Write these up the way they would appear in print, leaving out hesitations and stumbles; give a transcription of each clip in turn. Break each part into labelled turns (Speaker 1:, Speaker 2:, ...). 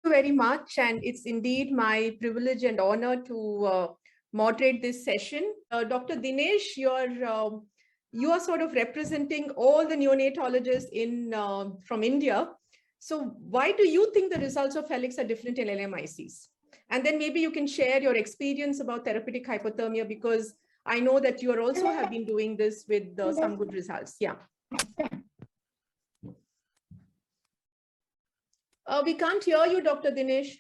Speaker 1: you very much, and it's indeed my privilege and honor to moderate this session. Dr. Dinesh, you are sort of representing all the neonatologists in from India. So why do you think the results of Helix are different in LMICs? And then maybe you can share your experience about therapeutic hypothermia, because I know that you are also have been doing this with some good results. Yeah. We can't hear you, Dr. Dinesh.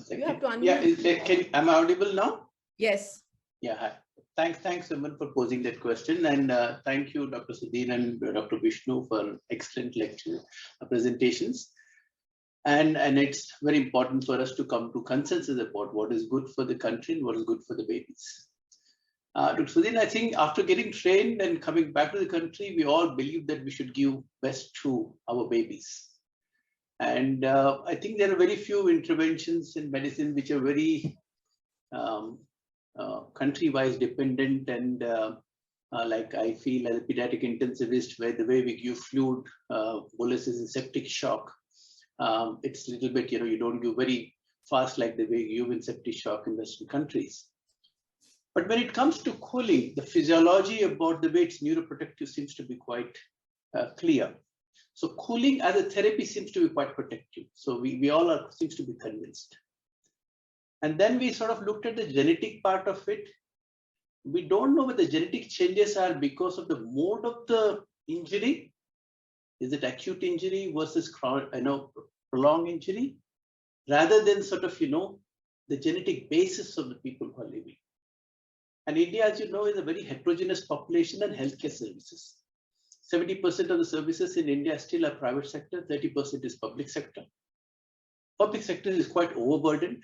Speaker 1: You have to unmute.
Speaker 2: Yeah, am I audible now?
Speaker 1: Yes.
Speaker 2: Yeah, hi. Thanks, Suman, for posing that question. And thank you, Dr. Sudhir and Dr. Vishnu, for excellent lecture presentations. And it's very important for us to come to consensus about what is good for the country and what is good for the babies. Dr. Sudhir, I think after getting trained and coming back to the country, we all believe that we should give best to our babies. And I think there are very few interventions in medicine which are very country-wise dependent, and like I feel as a pediatric intensivist, where the way we give fluid, boluses and septic shock, it's a little bit, you don't give very fast like the way you give in septic shock in Western countries. But when it comes to cooling, the physiology about the way it's neuroprotective seems to be quite clear. So cooling as a therapy seems to be quite protective. So we all seems to be convinced. And then we sort of looked at the genetic part of it. We don't know whether the genetic changes are because of the mode of the injury. Is it acute injury versus prolonged injury, rather than sort of the genetic basis of the people who are living. And India, as you know, is a very heterogeneous population and healthcare services. 70% of the services in India still are private sector, 30% is public sector. Public sector is quite overburdened,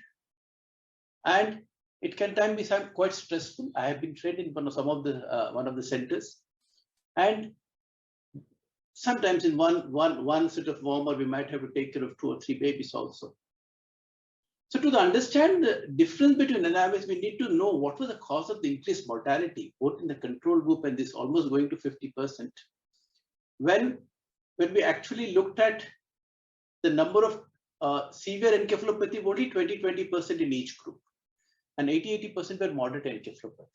Speaker 2: and it can be quite stressful. I have been trained in one of the centers, and sometimes in one sort of warmer, we might have to take care of 2 or 3 babies also. So to understand the difference between dynamics, we need to know what was the cause of the increased mortality, both in the control group and this almost going to 50%. When we actually looked at the number of severe encephalopathy, only 20% in each group, and 80% were moderate encephalopathy.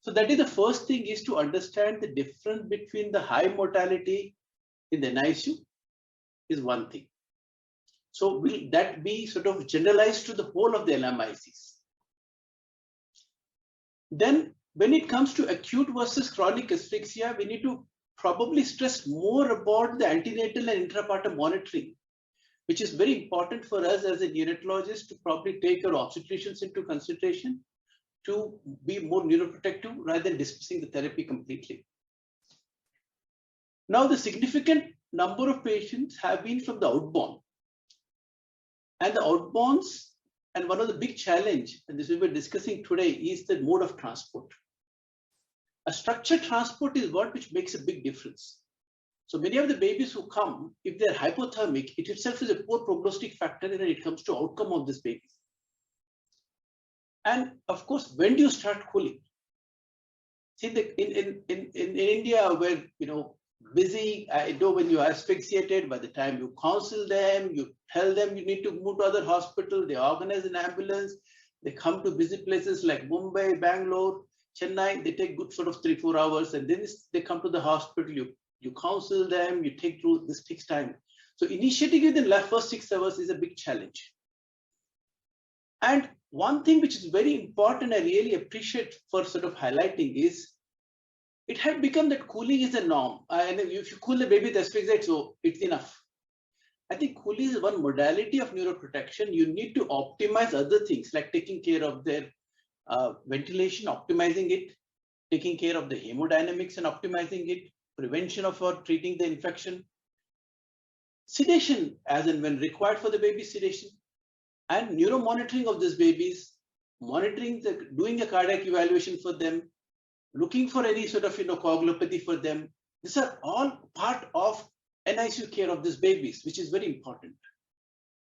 Speaker 2: So that is the first thing, is to understand the difference between the high mortality in the NICU is one thing. So will that be sort of generalized to the whole of the LMICs? Then when it comes to acute versus chronic asphyxia, we need to probably stress more about the antenatal and intrapartum monitoring, which is very important for us as a neonatologist to probably take our obstetricians into consideration to be more neuroprotective rather than dismissing the therapy completely. Now, the significant number of patients have been from the outbound. And the outbounds, and one of the big challenge, and this we were discussing today, is the mode of transport. A structured transport is which makes a big difference. So many of the babies who come, if they're hypothermic, it itself is a poor prognostic factor when it comes to outcome of this baby. And of course, when do you start cooling? See, in India, where busy, I know when you are asphyxiated, by the time you counsel them, you tell them you need to move to other hospital, they organize an ambulance, they come to busy places like Mumbai, Bangalore, Chennai, they take good sort of 3-4 hours, and then they come to the hospital, you counsel them, you take through, this takes time. So initiating within the first 6 hours is a big challenge. And one thing which is very important, I really appreciate for sort of highlighting, is it had become that cooling is a norm. And if you cool the baby, that's fixed, so it's enough. I think cooling is one modality of neuroprotection. You need to optimize other things like taking care of their ventilation, optimizing it, taking care of the hemodynamics and optimizing it, prevention of or treating the infection, sedation as and when required for the baby sedation, and neuromonitoring of these babies, monitoring doing a cardiac evaluation for them, looking for any sort of coagulopathy for them. These are all part of NICU care of these babies, which is very important.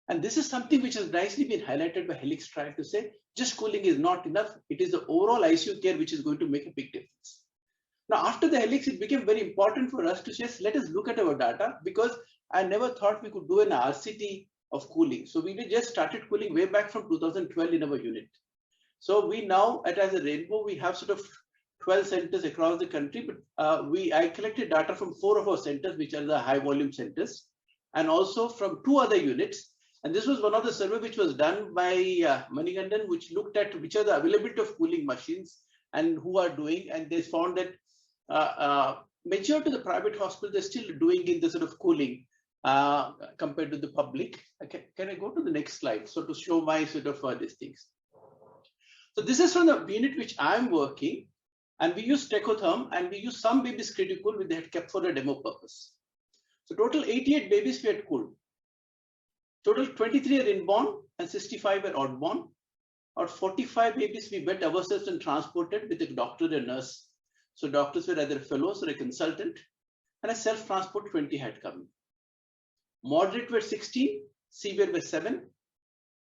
Speaker 2: And this is something which has nicely been highlighted by Helix Trial to say just cooling is not enough. It is the overall ICU care which is going to make a big difference. Now, after the Helix, it became very important for us to just let us look at our data, because I never thought we could do an RCT of cooling. So we just started cooling way back from 2012 in our unit. So we now, as a Rainbow, we have sort of 12 centers across the country, but I collected data from 4 of our centers, which are the high volume centers, and also from 2 other units. And this was one of the survey which was done by Manigandan, which looked at which are the availability of cooling machines and who are doing, and they found that majority of the private hospitals are still doing in the sort of cooling compared to the public. Okay, can I go to the next slide? So to show my sort of these things. So this is from the unit which I'm working, and we use Tecotherm, and we use some babies critical which they had kept for a demo purpose. So total 88 babies we had cooled. Total 23 are inborn and 65 are outborn. Or 45 babies we went ourselves and transported with a doctor and nurse. So doctors were either fellows or a consultant, and a self-transport 20 had come. Moderate were 16, severe were 7,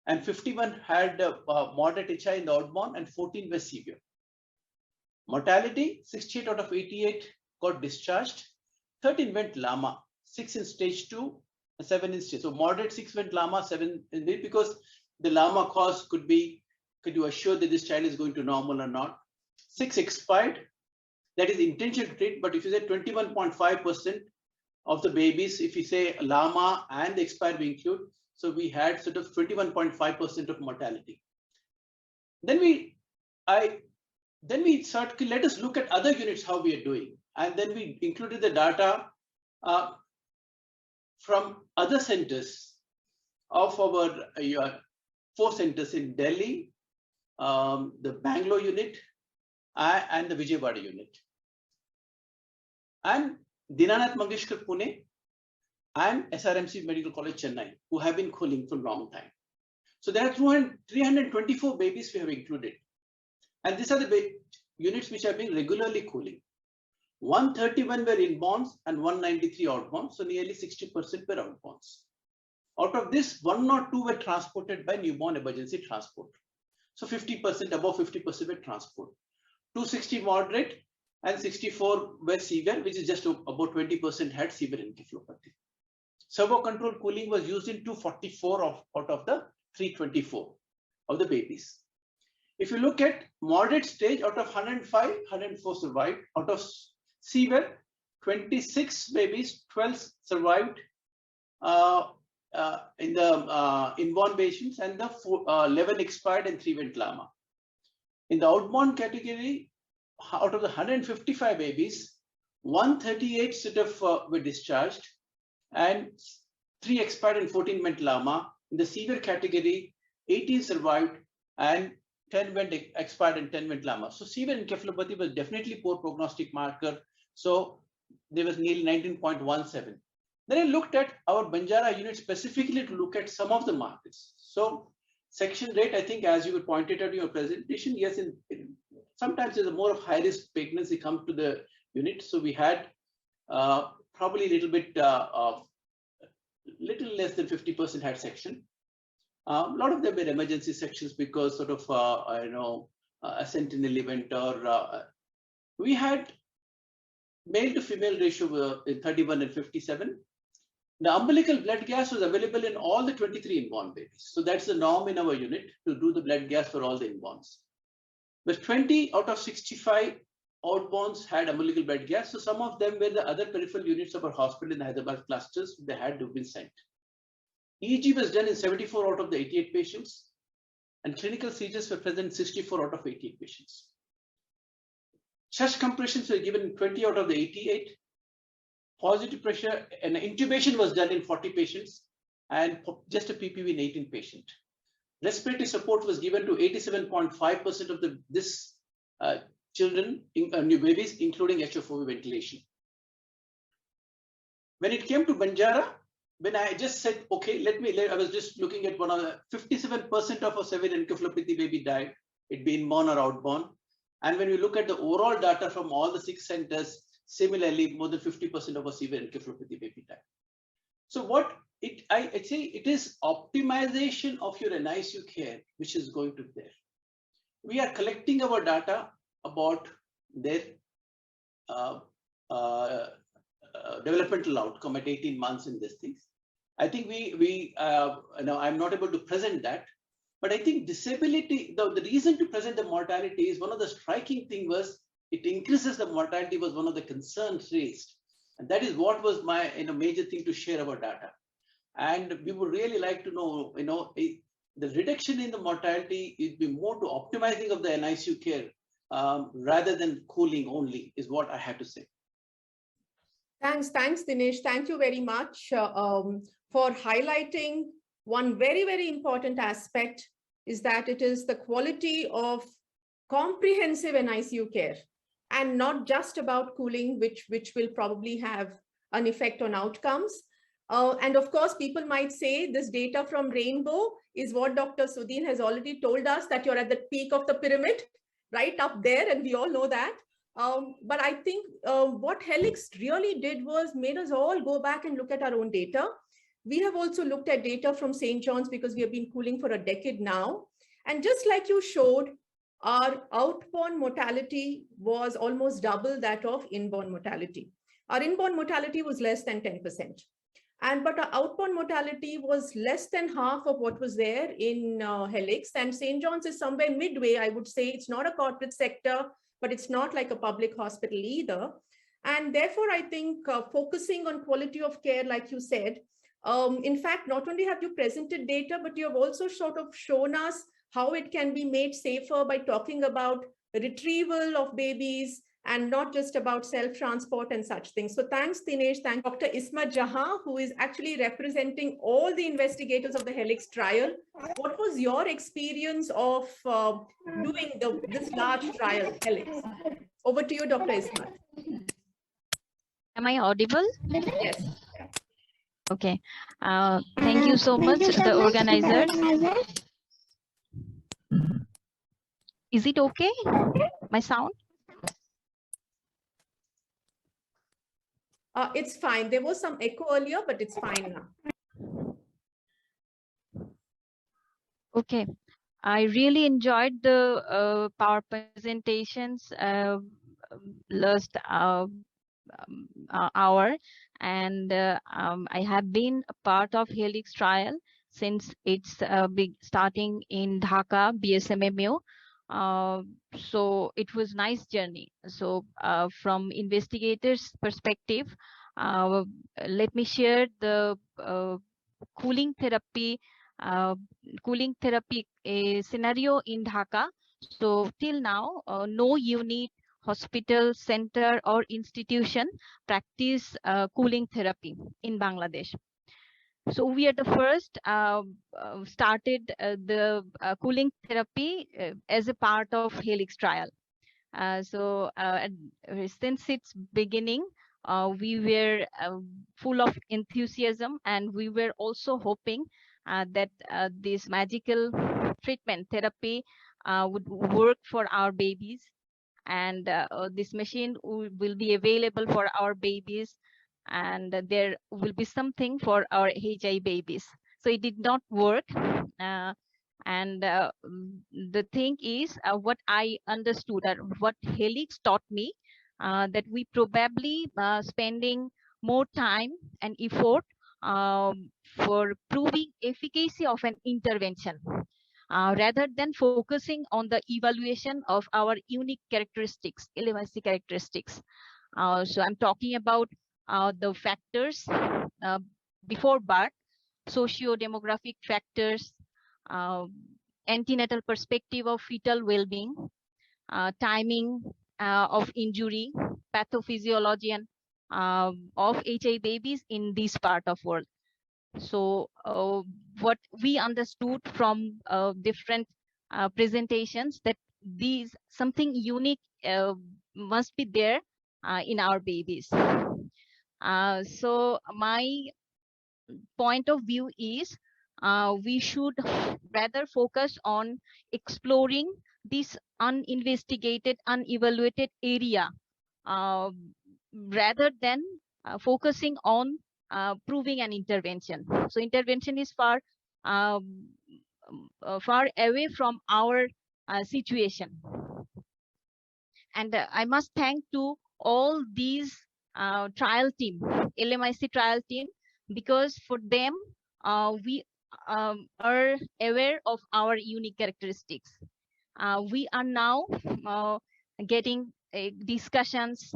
Speaker 2: and 51 had moderate HI in the outborn, and 14 were severe. Mortality, 68 out of 88 got discharged, 13 went LAMA, 6 in stage 2, and 7 in stage. So moderate 6 went LAMA, 7 in it, because the LAMA cause could you assure that this child is going to normal or not? 6 expired, that is intention to treat, but if you say 21.5% of the babies, if you say LAMA and the expired we include, so we had sort of 21.5% of mortality. Then we started, let us look at other units, how we are doing. And then we included the data from other centers of our 4 centers in Delhi, the Bangalore unit, and the Vijayawada unit, and Dinanath Mangeshkar Pune, and SRMC Medical College Chennai, who have been cooling for a long time. So there are 324 babies we have included. And these are the units which have been regularly cooling. 131 were inborns and 193 outborns, so nearly 60% were outborns. Out of this, 102 were transported by newborn emergency transport. So 50%, above 50% were transport. 260 moderate and 64 were severe, which is just about 20% had severe encephalopathy. Servo control cooling was used in 244 out of the 324 of the babies. If you look at moderate stage, out of 105, 104 survived. Out of severe, 26 babies, 12 survived in the inborn patients, and the 11 expired and 3 went LAMA. In the outborn category, out of the 155 babies, 138 sort of were discharged, and 3 expired and 14 went LAMA. In the severe category, 18 survived and 10 went expired and 10 went LAMA. So severe encephalopathy was definitely poor prognostic marker. So there was nearly 19.17. Then I looked at our Banjara unit specifically to look at some of the markers. So section rate, I think, as you pointed out in your presentation, yes, sometimes there's a more of high risk pregnancy come to the unit. So we had probably a little bit, little less than 50% had section. A lot of them were emergency sections because sort of, a sentinel event, or we had male to female ratio in 31 and 57. The umbilical blood gas was available in all the 23 inborn babies. So that's the norm in our unit to do the blood gas for all the inborns. But 20 out of 65 outborns had umbilical blood gas. So some of them were the other peripheral units of our hospital in the Hyderabad clusters. They had to be sent. EEG was done in 74 out of the 88 patients, and clinical seizures were present in 64 out of 88 patients. Chest compressions were given in 20 out of the 88. Positive pressure and intubation was done in 40 patients, and just a PPV in 18 patients. Respiratory support was given to 87.5% of this children, new babies, including HFOV ventilation. When it came to Banjara, when I just said, okay, I was just looking at one of the 57% of a severe encephalopathy baby died, it be inborn or outborn. And when you look at the overall data from all the 6 centers, similarly, more than 50% of a severe encephalopathy baby died. So what I say, it is optimization of your NICU care, which is going to there. We are collecting our data about their developmental outcome at 18 months in these things. I think I'm not able to present that, but I think disability, the reason to present the mortality is one of the striking thing was it increases the mortality was one of the concerns raised. And that is what was my major thing to share our data. And we would really like to know, the reduction in the mortality would be more to optimizing of the NICU care rather than cooling only is what I have to say.
Speaker 1: Thanks, Dinesh. Thank you very much for highlighting one very, very important aspect is that it is the quality of comprehensive NICU care and not just about cooling, which will probably have an effect on outcomes. And of course, people might say this data from Rainbow is what Dr. Sudhin has already told us, that you're at the peak of the pyramid, right up there, and we all know that. But I think what Helix really did was made us all go back and look at our own data. We have also looked at data from St. John's because we have been cooling for a decade now. And just like you showed, our outborn mortality was almost double that of inborn mortality. Our inborn mortality was less than 10%. But our outborn mortality was less than half of what was there in Helix. And St. John's is somewhere midway, I would say. It's not a corporate sector, but it's not like a public hospital either. And therefore, I think focusing on quality of care, like you said, in fact, not only have you presented data, but you have also sort of shown us how it can be made safer by talking about retrieval of babies and not just about self-transport and such things. So thanks, Dinesh. Thank Dr. Ismat Jahan, who is actually representing all the investigators of the Helix trial. What was your experience of doing this large trial, Helix? Over to you, Dr. Ismat.
Speaker 3: Am I audible?
Speaker 1: Yes.
Speaker 3: Okay. Thank you so much, the organizers. Is it okay? My sound?
Speaker 1: It's fine. There was some echo earlier, but it's fine now.
Speaker 3: Okay. I really enjoyed the power presentations last hour, and I have been a part of Helix trial since it's starting in Dhaka, BSMMU. So it was nice journey. So from investigators' perspective, let me share the cooling therapy scenario in Dhaka. So till now, no unit, hospital, center, or institution practice cooling therapy in Bangladesh. So we are the first started the cooling therapy as a part of Helix trial. So since its beginning, we were full of enthusiasm, and we were also hoping that this magical treatment therapy would work for our babies, and this machine will be available for our babies, and there will be something for our HI babies. So it did not work. And the thing is, what I understood, or what Helix taught me, that we probably spending more time and effort for proving efficacy of an intervention, rather than focusing on the evaluation of our unique characteristics, LMIC characteristics. So I'm talking about the factors before birth, socio-demographic factors, antenatal perspective of fetal well-being, timing of injury, pathophysiology of HI babies in this part of world. So what we understood from different presentations, that these something unique must be there in our babies. So my point of view is we should rather focus on exploring this uninvestigated, unevaluated area rather than focusing on proving an intervention. So intervention is far away from our situation. And I must thank to all these trial team, LMIC trial team, because for them, we are aware of our unique characteristics. We are now getting discussions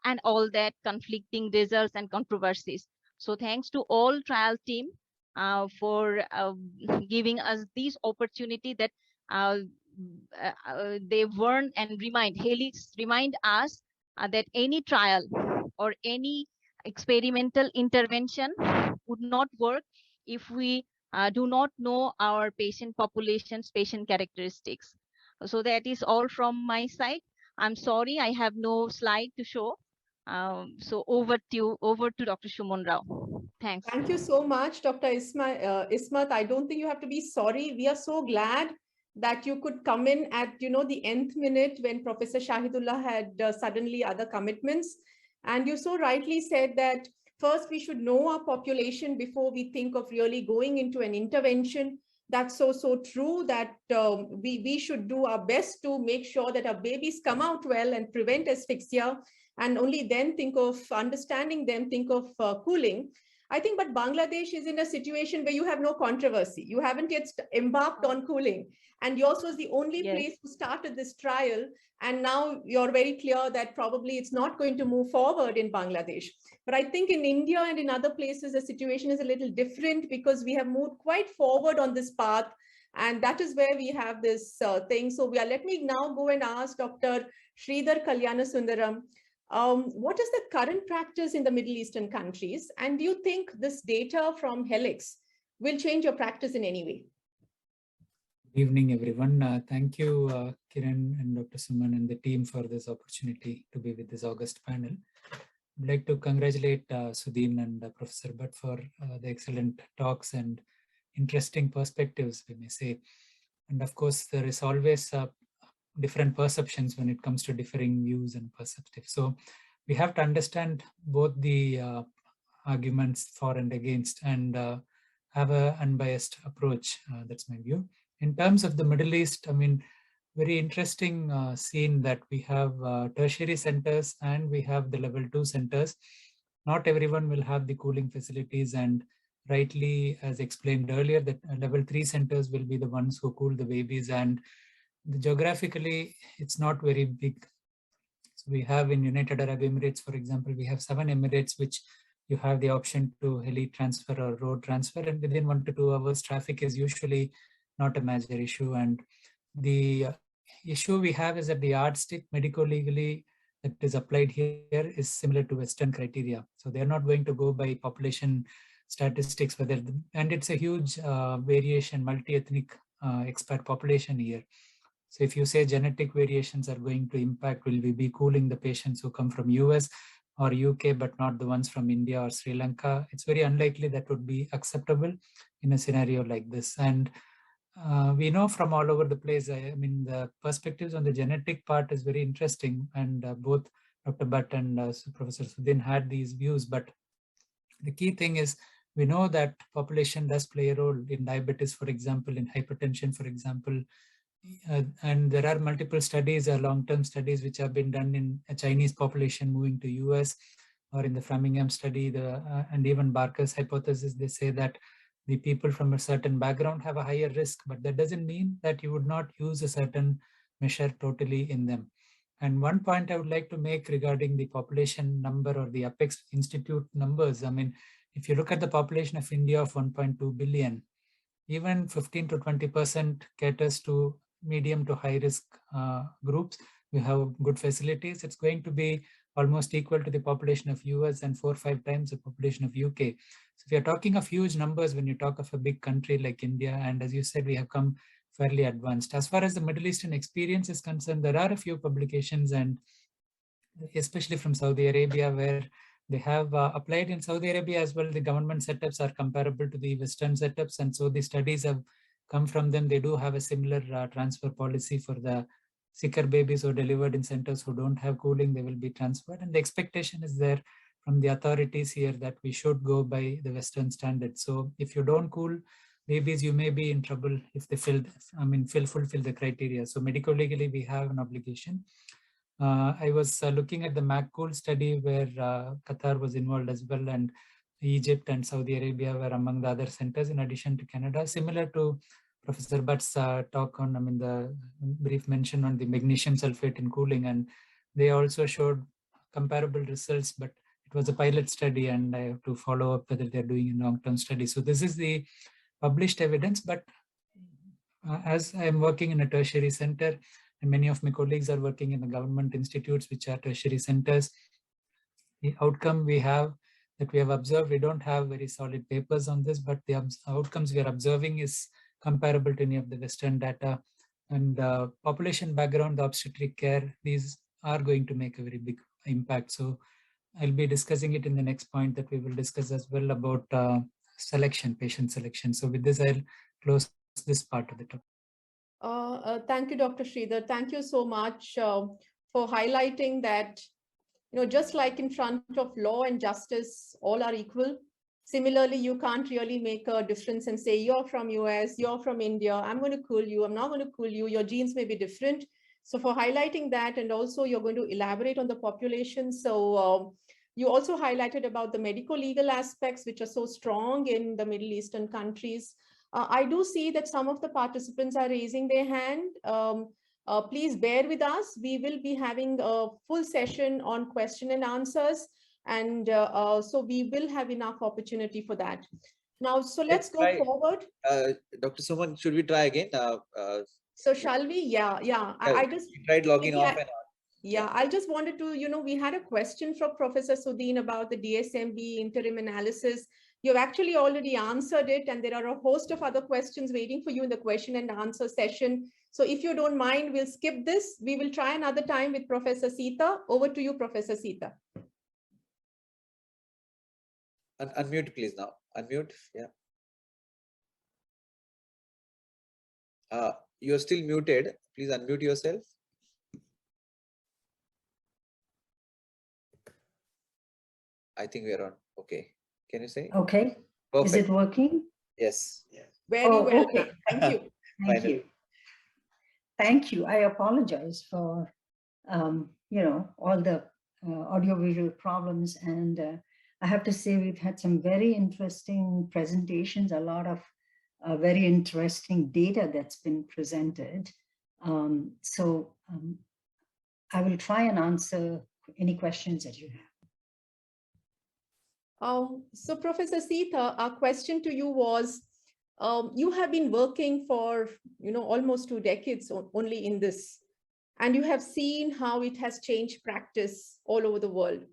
Speaker 3: and all that conflicting results and controversies. So thanks to all trial team for giving us this opportunity that they warn and remind, Helix remind us that any trial or any experimental intervention would not work if we do not know our patient populations, patient characteristics. So that is all from my side. I'm sorry, I have no slide to show. So over to Dr. Shumon Rao. Thanks.
Speaker 1: Thank you so much, Dr. Ismat. I don't think you have to be sorry. We are so glad that you could come in at, the nth minute when Professor Shahidullah had suddenly other commitments. And you so rightly said that first we should know our population before we think of really going into an intervention. That's so true that we should do our best to make sure that our babies come out well and prevent asphyxia, and only then think of understanding them, think of cooling. I think, but Bangladesh is in a situation where you have no controversy. You haven't yet embarked on cooling. And yours was the only place who started this trial. And now you're very clear that probably it's not going to move forward in Bangladesh. But I think in India and in other places, the situation is a little different because we have moved quite forward on this path. And that is where we have this thing. So let me now go and ask Dr. Sridhar Kalyanasundaram. What is the current practice in the Middle Eastern countries? And do you think this data from Helix will change your practice in any way?
Speaker 4: Good evening, everyone. Thank you, Kiran and Dr. Suman and the team for this opportunity to be with this August panel. I'd like to congratulate Sudhin and Professor Bhatt for the excellent talks and interesting perspectives, we may say. And of course, there is always different perceptions when it comes to differing views and perspectives. So we have to understand both the arguments for and against and have an unbiased approach. That's my view. In terms of the Middle East, I mean, very interesting scene that we have tertiary centers and we have the level 2 centers. Not everyone will have the cooling facilities, and rightly, as explained earlier, that level 3 centers will be the ones who cool the babies, and geographically it's not very big. So we have in United Arab Emirates, for example, we have 7 emirates which you have the option to heli transfer or road transfer, and within 1 to 2 hours traffic is usually not a major issue. And the issue we have is that the yardstick medico-legally that is applied here is similar to Western criteria. So they're not going to go by population statistics, and it's a huge variation, multi-ethnic expat population here. So if you say genetic variations are going to impact, will we be cooling the patients who come from US or UK, but not the ones from India or Sri Lanka? It's very unlikely that would be acceptable in a scenario like this. And we know from all over the place, I mean, the perspectives on the genetic part is very interesting, and both Dr. Bhatt and Professor Sudhin had these views, but the key thing is we know that population does play a role in diabetes, for example, in hypertension, for example, and there are multiple studies, long-term studies, which have been done in a Chinese population moving to US, or in the Framingham study, and even Barker's hypothesis, they say that the people from a certain background have a higher risk, but that doesn't mean that you would not use a certain measure totally in them. And one point I would like to make regarding the population number or the Apex Institute numbers, I mean, if you look at the population of India of 1.2 billion, even 15 to 20% caters to medium to high risk groups. We have good facilities. It's going to be almost equal to the population of US and 4 or 5 times the population of UK. So if you're talking of huge numbers when you talk of a big country like India, and as you said, we have come fairly advanced. As far as the Middle Eastern experience is concerned, there are a few publications, and especially from Saudi Arabia, where they have applied in Saudi Arabia as well. The government setups are comparable to the Western setups, and so the studies have come from them. They do have a similar transfer policy for the sicker babies who are delivered in centers who don't have cooling. They will be transferred, and the expectation is there from the authorities here that we should go by the Western standards. So if you don't cool babies, you may be in trouble if they fulfill the criteria. So medico-legally, we have an obligation. I was looking at the MACCOOL study where Qatar was involved as well, and Egypt and Saudi Arabia were among the other centers in addition to Canada, similar to Professor Bhatt's talk on, the brief mention on the magnesium sulfate in cooling, and they also showed comparable results, but it was a pilot study and I have to follow up whether they're doing a long-term study. So this is the published evidence, but as I'm working in a tertiary center, and many of my colleagues are working in the government institutes, which are tertiary centers, the outcome we have observed, we don't have very solid papers on this, but the outcomes we are observing is comparable to any of the Western data. And population background, the obstetric care, these are going to make a very big impact. So I'll be discussing it in the next point that we will discuss as well about selection, patient selection. So with this, I'll close this part of the talk.
Speaker 1: Thank you, Dr. Sridhar. Thank you so much for highlighting that, just like in front of law and justice, all are equal. Similarly, you can't really make a difference and say, you're from US, you're from India, I'm going to cool you, I'm not going to cool you, your genes may be different. So for highlighting that, and also you're going to elaborate on the population. So you also highlighted about the medical legal aspects, which are so strong in the Middle Eastern countries. I do see that some of the participants are raising their hand. Please bear with us. We will be having a full session on question and answers. And so we will have enough opportunity for that. Now, so let's go forward.
Speaker 5: Dr. Suman, should we try again?
Speaker 1: So shall we? Yeah. I just
Speaker 5: tried logging off and on.
Speaker 1: Yeah, I just wanted to, we had a question from Professor Sudhin about the DSMB interim analysis. You've actually already answered it, and there are a host of other questions waiting for you in the question and answer session. So if you don't mind, we'll skip this. We will try another time with Professor Sita. Over to you, Professor Sita.
Speaker 5: Unmute, please now. Unmute, yeah. You're still muted. Please unmute yourself. I think we're on. Okay. Can you say?
Speaker 6: Okay. Perfect. Is it working?
Speaker 5: Yes.
Speaker 1: Very well. Okay. Thank you.
Speaker 6: Thank you. Thank you. I apologize for, all the audiovisual problems. And I have to say, we've had some very interesting presentations, a lot of very interesting data that's been presented. So I will try and answer any questions that you have.
Speaker 1: So Professor Sita, our question to you was, you have been working for, almost 2 decades only in this, and you have seen how it has changed practice all over the world.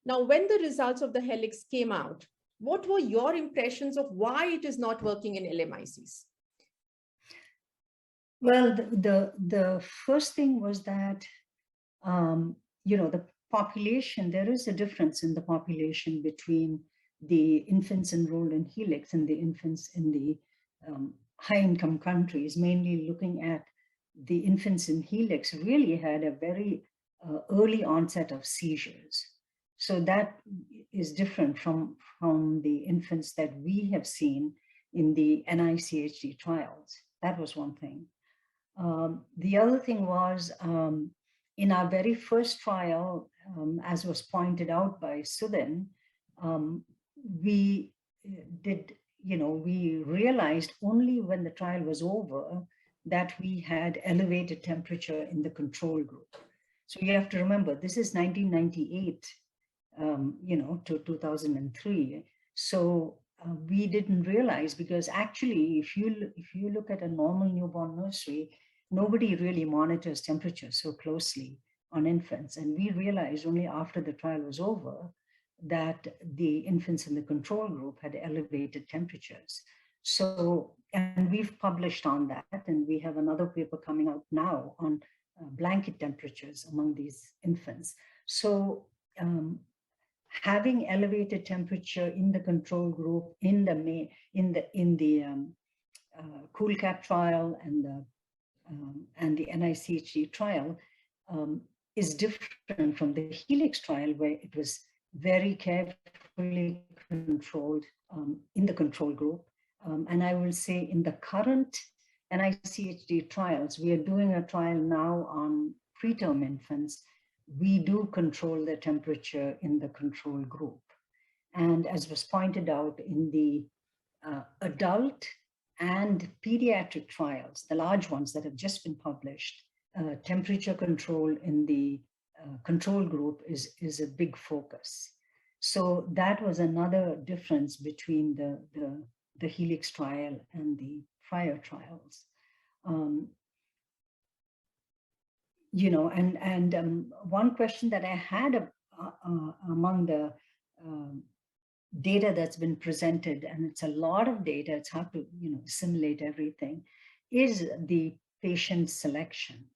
Speaker 1: Now, when the results of the Helix came out, what were your impressions of why it is not working in LMICs?
Speaker 6: Well, the first thing was that, the population, there is a difference in the population between the infants enrolled in Helix and the infants in the high-income countries, mainly looking at the infants in Helix really had a very early onset of seizures. So that is different from the infants that we have seen in the LMIC-the trials. That was one thing. The other thing was, in our very first trial, as was pointed out by Sudhin, we realized only when the trial was over that we had elevated temperature in the control group. So you have to remember, this is 1998, to 2003. So we didn't realize, because actually, if you look at a normal newborn nursery, nobody really monitors temperature so closely on infants. And we realized only after the trial was over that the infants in the control group had elevated temperatures. So, and we've published on that, and we have another paper coming out now on blanket temperatures among these infants. So having elevated temperature in the control group, in the CoolCap trial and the LMIC-the trial is different from the Helix trial, where it was very carefully controlled in the control group. And I will say in the current LMIC-the trials, we are doing a trial now on preterm infants, we do control the temperature in the control group. And as was pointed out in the adult and pediatric trials, the large ones that have just been published, temperature control in the control group is a big focus. So that was another difference between the Helix trial and the prior trials. One question that I had among the data that's been presented, and it's a lot of data, it's hard to assimilate everything, is the patient selection.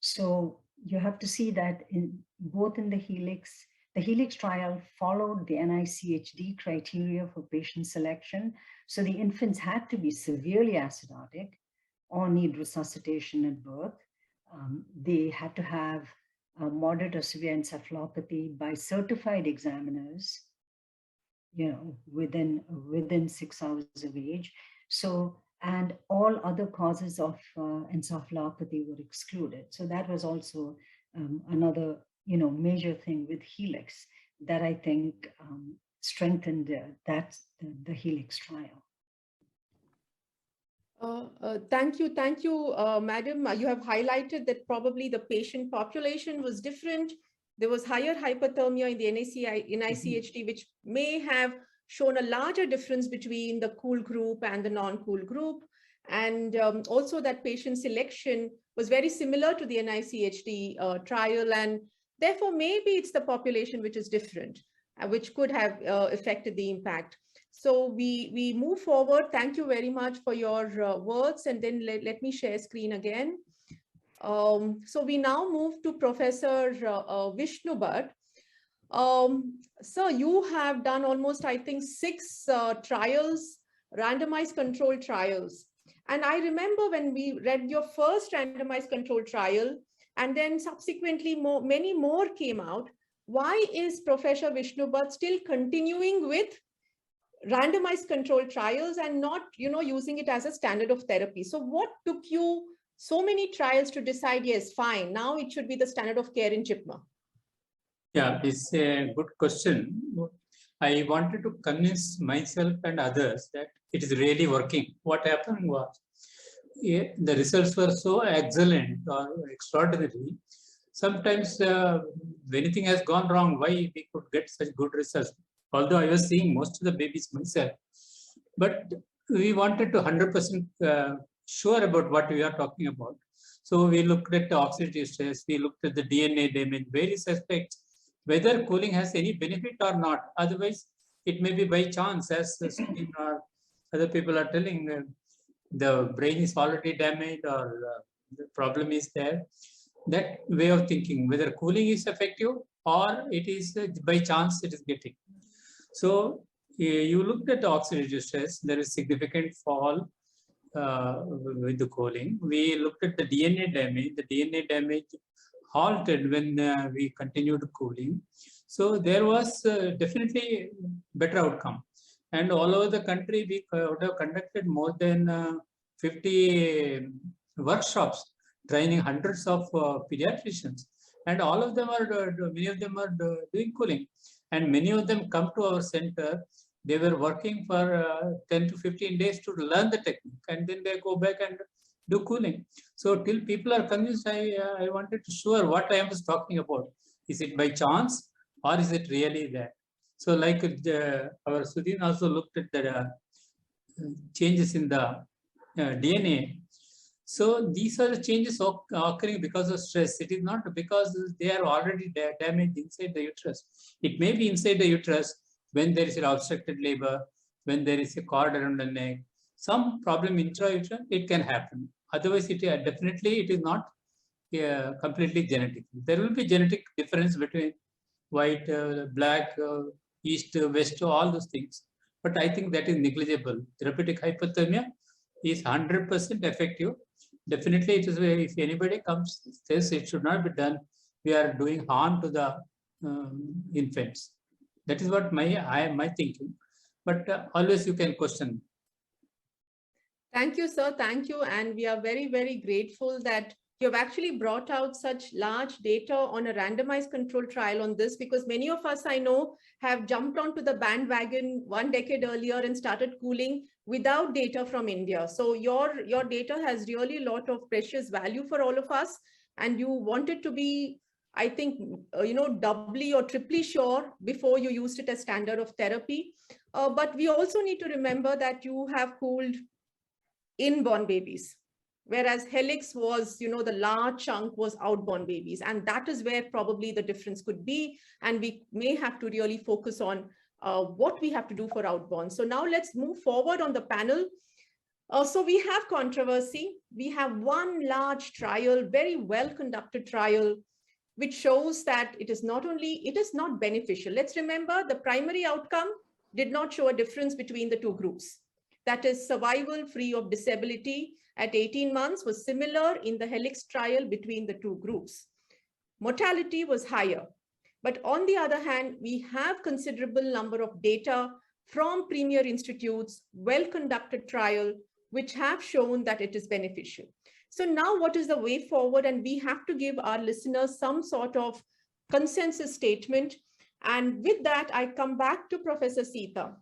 Speaker 6: So you have to see that both in the Helix trial followed the NICHD criteria for patient selection. So the infants had to be severely acidotic or need resuscitation at birth. They had to have moderate or severe encephalopathy by certified examiners, within 6 hours of age. So, and all other causes of encephalopathy were excluded. So that was also another, major thing with Helix that I think strengthened the Helix trial.
Speaker 1: Thank you, madam. You have highlighted that probably the patient population was different. There was higher hypothermia in the NICHD, which may have shown a larger difference between the cool group and the non-cool group. And also that patient selection was very similar to the NICHD trial. And therefore, maybe it's the population which is different, which could have affected the impact. So we move forward. Thank you very much for your words. And then let me share screen again. So we now move to Professor Vishnu Bhatt. Sir, you have done almost, I think, 6 trials, randomized controlled trials. And I remember when we read your first randomized controlled trial, and then subsequently many more came out. Why is Professor Vishnu Bhatt still continuing with randomized controlled trials and not, using it as a standard of therapy? So what took you so many trials to decide, yes, fine, now it should be the standard of care in JIPMER?
Speaker 7: Yeah, it's a good question. I wanted to convince myself and others that it is really working. What happened was, the results were so excellent or extraordinary. Sometimes when anything has gone wrong, why we could get such good results? Although I was seeing most of the babies myself, but we wanted to 100% sure about what we are talking about. So we looked at the oxidative stress, we looked at the DNA damage, various aspects, whether cooling has any benefit or not. Otherwise, it may be by chance, as Sudhin or other people are telling, the brain is already damaged or the problem is there. That way of thinking, whether cooling is effective or it is by chance it is getting. So you looked at the oxidative stress, there is significant fall with the cooling. We looked at the DNA damage. The DNA damage halted when we continued cooling. So there was definitely better outcome. And all over the country, we would have conducted more than 50 workshops, training hundreds of pediatricians. And all of them are, many of them are doing cooling. And many of them come to our center. They were working for 10 to 15 days to learn the technique, and then they go back and do cooling. So till people are convinced, I wanted to sure what I was talking about. Is it by chance or is it really that? So like our Sudhin also looked at the changes in the DNA. So these are the changes occurring because of stress. It is not because they are already damaged inside the uterus. It may be inside the uterus when there is an obstructed labor, when there is a cord around the neck, some problem intrauterine, it can happen. Otherwise, definitely it is not completely genetic. There will be genetic difference between white, black, east, west, all those things. But I think that is negligible. Therapeutic hypothermia is 100% effective. Definitely, it is if anybody comes says it should not be done, we are doing harm to the infants. That is what my thinking. But always you can question.
Speaker 1: Thank you, sir. Thank you. And we are very, very grateful that you have actually brought out such large data on a randomized control trial on this, because many of us, I know, have jumped onto the bandwagon 1 decade earlier and started cooling without data from India. So your data has really a lot of precious value for all of us, and you wanted to be, I think, doubly or triply sure before you used it as standard of therapy. But we also need to remember that you have cooled inborn babies, whereas Helix was, the large chunk was outborn babies. And that is where probably the difference could be. And we may have to really focus on what we have to do for outborn. So now let's move forward on the panel. So we have controversy. We have one large trial, very well conducted trial, which shows that it is not beneficial. Let's remember the primary outcome did not show a difference between the two groups. That is, survival free of disability at 18 months was similar in the Helix trial between the two groups. Mortality was higher. But on the other hand, we have considerable number of data from premier institutes, well-conducted trial, which have shown that it is beneficial. So now what is the way forward? And we have to give our listeners some sort of consensus statement. And with that, I come back to Professor Sita.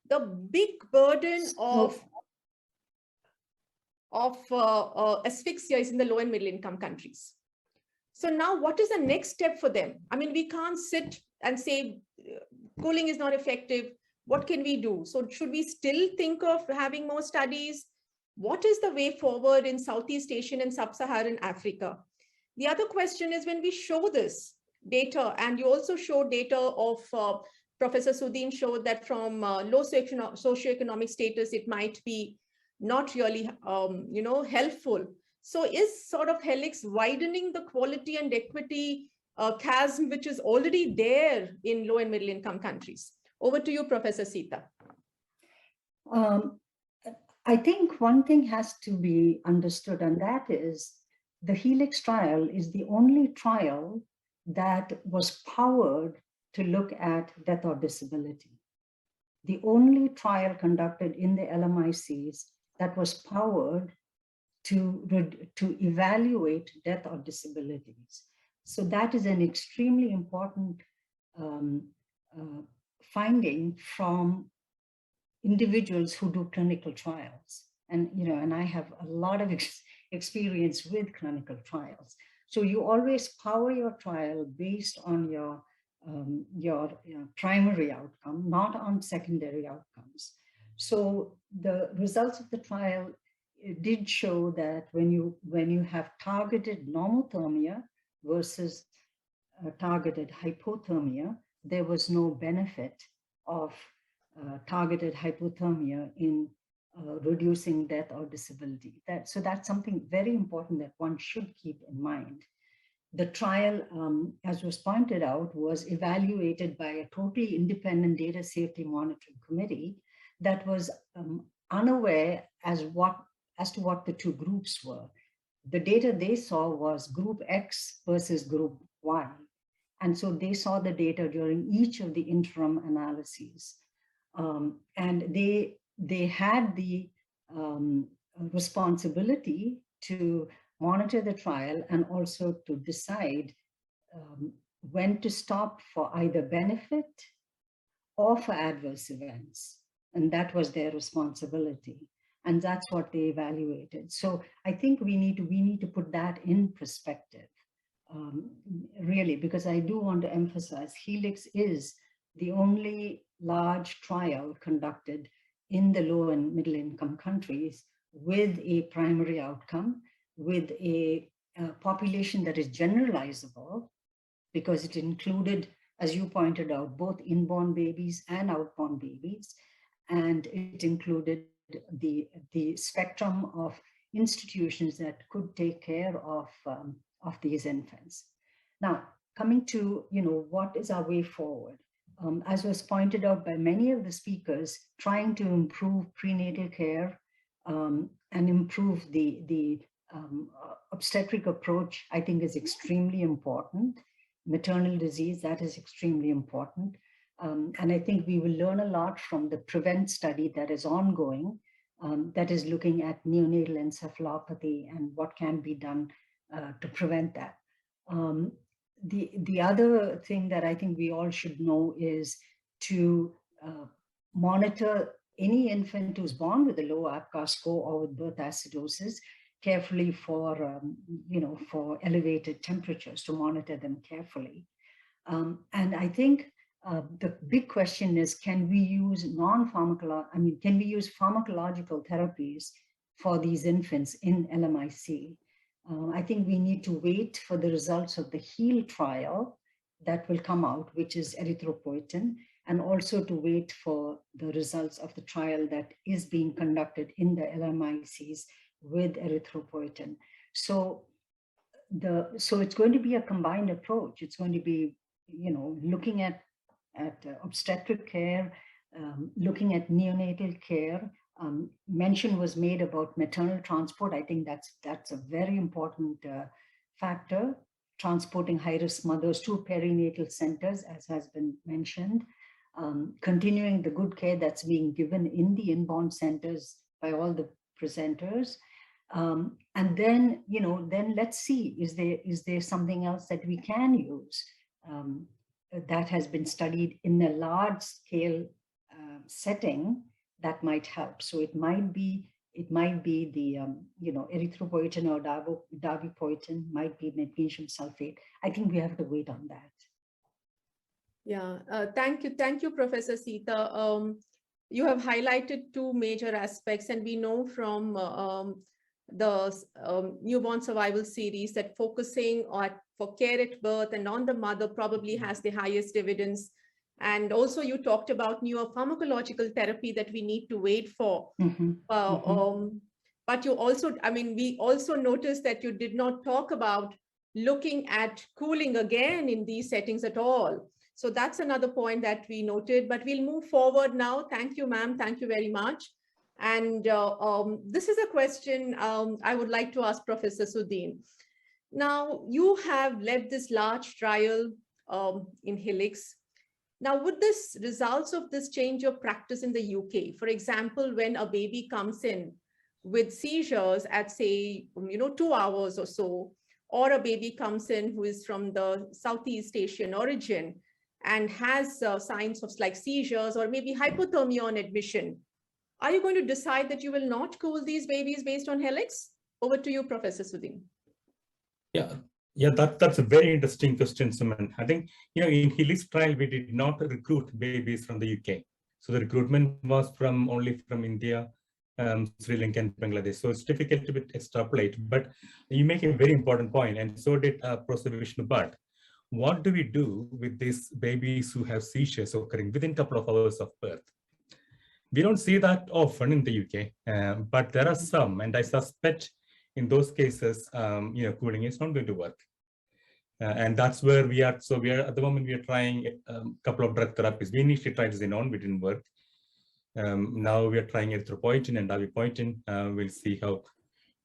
Speaker 1: The big burden of asphyxia is in the low and middle income countries. So now what is the next step for them? I mean, we can't sit and say cooling is not effective. What can we do? So should we still think of having more studies? What is the way forward in Southeast Asian and Sub-Saharan Africa? The other question is, when we show this data, and you also showed data of Professor Sudhin showed that from low socioeconomic status, it might be not really, helpful. So is sort of Helix widening the quality and equity chasm, which is already there in low and middle income countries? Over to you, Professor Sita.
Speaker 6: I think one thing has to be understood, and that is the Helix trial is the only trial that was powered to look at death or disability. The only trial conducted in the LMICs that was powered to evaluate death or disabilities. So that is an extremely important finding from individuals who do clinical trials. And I have a lot of experience with clinical trials. So you always power your trial based on your primary outcome, not on secondary outcomes. So the results of the trial did show that when you have targeted normothermia versus targeted hypothermia, there was no benefit of targeted hypothermia in reducing death or disability. So that's something very important that one should keep in mind. The trial, as was pointed out, was evaluated by a totally independent data safety monitoring committee that was unaware as to what the two groups were. The data they saw was group X versus group Y. And so they saw the data during each of the interim analyses. And they had the responsibility to monitor the trial and also to decide when to stop for either benefit or for adverse events. And that was their responsibility. And that's what they evaluated. So I think we need to put that in perspective, really, because I do want to emphasize Helix is the only large trial conducted in the low and middle income countries with a primary outcome, with a population that is generalizable, because it included, as you pointed out, both inborn babies and outborn babies. And it included the spectrum of institutions that could take care of these infants. Now, coming to, what is our way forward? As was pointed out by many of the speakers, trying to improve prenatal care and improve the obstetric approach, I think, is extremely important. Maternal disease, that is extremely important. And I think we will learn a lot from the PREVENT study that is ongoing that is looking at neonatal encephalopathy and what can be done to prevent that. The other thing that I think we all should know is to monitor any infant who's born with a low APGAR score or with birth acidosis carefully for, for elevated temperatures, to monitor them carefully. And I think the big question is, can we use can we use pharmacological therapies for these infants in LMIC? I think we need to wait for the results of the HEAL trial that will come out, which is erythropoietin, and also to wait for the results of the trial that is being conducted in the LMICs with erythropoietin. So it's going to be a combined approach. It's going to be, looking at obstetric care, looking at neonatal care. Mention was made about maternal transport. I think that's a very important factor, transporting high-risk mothers to perinatal centers, as has been mentioned, continuing the good care that's being given in the inborn centers by all the presenters. And then, then let's see, is there something else that we can use that has been studied in a large scale setting that might help. So it might be the erythropoietin or darbepoietin, might be magnesium sulfate. I think we have to wait on that.
Speaker 1: Yeah, thank you, Professor Sita. You have highlighted two major aspects, and we know from the newborn survival series that focusing for care at birth and on the mother probably has the highest evidence. And also you talked about newer pharmacological therapy that we need to wait for. But you also, we also noticed that you did not talk about looking at cooling again in these settings at all. So that's another point that we noted, but we'll move forward now. Thank you, ma'am. Thank you very much. And this is a question I would like to ask Professor Sudhin. Now, you have led this large trial in Helix. Now, would this results of this change your practice in the UK? For example, when a baby comes in with seizures at, say, 2 hours or so, or a baby comes in who is from the Southeast Asian origin and has signs of like seizures or maybe hypothermia on admission, are you going to decide that you will not cool these babies based on Helix? Over to you, Professor Sudhin.
Speaker 8: Yeah, that's a very interesting question, Suman. I think, in Helix trial, we did not recruit babies from the UK. So the recruitment was only from India, Sri Lanka and Bangladesh. So it's difficult to extrapolate, but you make a very important point, and so did Professor Vishnu Bhatt. What do we do with these babies who have seizures occurring within a couple of hours of birth? We don't see that often in the UK, but there are some, and I suspect in those cases, cooling is not going to work. And that's where we are. So at the moment, we are trying a couple of drug therapies. We initially tried Xenon, it didn't work. Now we are trying erythropoietin and darbepoietin. We'll see how.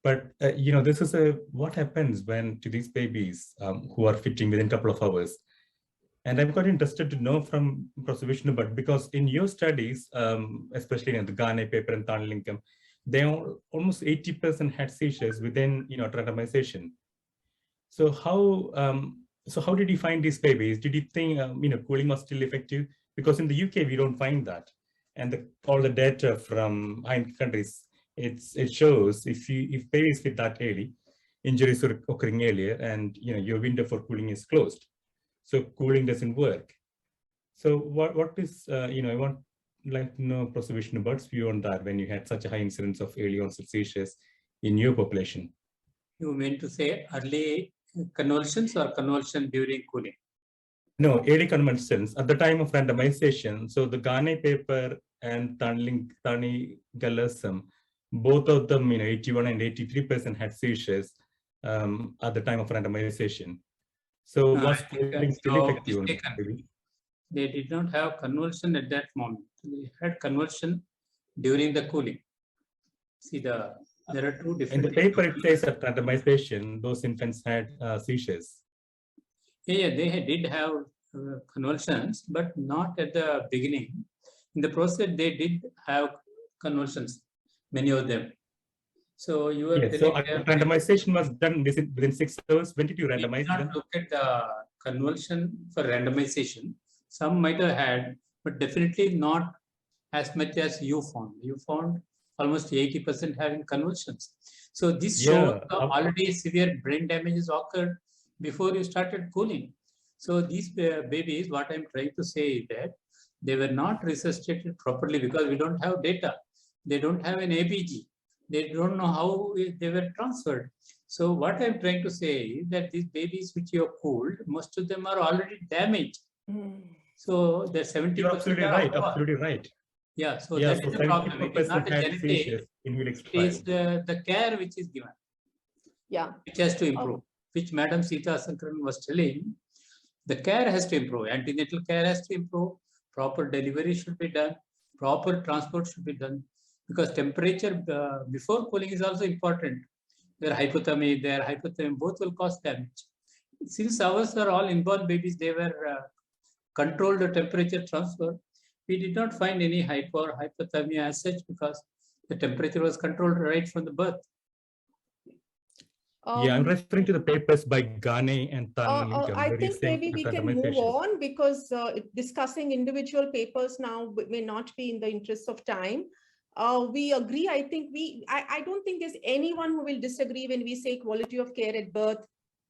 Speaker 8: But, this is what happens when to these babies who are fitting within a couple of hours. And I'm quite interested to know from Professor Vishnu Bhatt, because in your studies, especially in the Ghana paper and Tanlingam, they almost 80% had seizures within, randomization. So how did you find these babies? Did you think, cooling was still effective? Because in the UK, we don't find that. And all the data from high countries, it shows if babies fit that early, injuries are occurring earlier, and your window for cooling is closed. So cooling doesn't work. So what is, I want like to know Professor Vishnu Bhatt's view on that when you had such a high incidence of early onset seizures in your population.
Speaker 7: You mean to say early convulsions or convulsion during cooling?
Speaker 8: No, early convulsions at the time of randomization. So the Ghana paper and Tanlingam, both of them, 81 and 83% had seizures at the time of randomization. So was cooling still effective on baby?
Speaker 7: They did not have convulsion at that moment. They had convulsion during the cooling. See, there are two different.
Speaker 8: In the paper, it says at randomization, those infants had seizures.
Speaker 7: Yeah, they did have convulsions, but not at the beginning. In the process, they did have convulsions. many of them. So you were
Speaker 8: Yes, so
Speaker 7: telling them
Speaker 8: randomization was done within 6 hours. When did you
Speaker 7: we
Speaker 8: randomize
Speaker 7: did not
Speaker 8: them?
Speaker 7: look at the conversion for randomization. Some might have had, but definitely not as much as you found. You found almost 80% having convulsions. So this shows the already severe brain damages occurred before you started cooling. So these babies, what I'm trying to say is that they were not resuscitated properly because we don't have data. They don't have an ABG. They don't know how they were transferred. So what I'm trying to say is that these babies which you have cooled, most of them are already damaged. So they're 70%.
Speaker 8: You're absolutely right. Absolutely right.
Speaker 7: Yeah, so that is the problem. It is not a genetic,
Speaker 8: in Helix
Speaker 7: it is the care which is given.
Speaker 1: Yeah.
Speaker 7: Which has to improve, which Madam Sita Sankaran was telling. The care has to improve. Antenatal care has to improve. Proper delivery should be done. Proper transport should be done. Because temperature before cooling is also important. Their hypothermia, both will cause damage. Since ours are all inborn babies, they were controlled the temperature transfer. We did not find any hypothermia as such because the temperature was controlled right from the birth.
Speaker 8: Yeah, I'm referring to the papers by Gane and Tan.
Speaker 1: I think maybe we can move on because discussing individual papers now may not be in the interest of time. We agree. I think I don't think there's anyone who will disagree when we say quality of care at birth,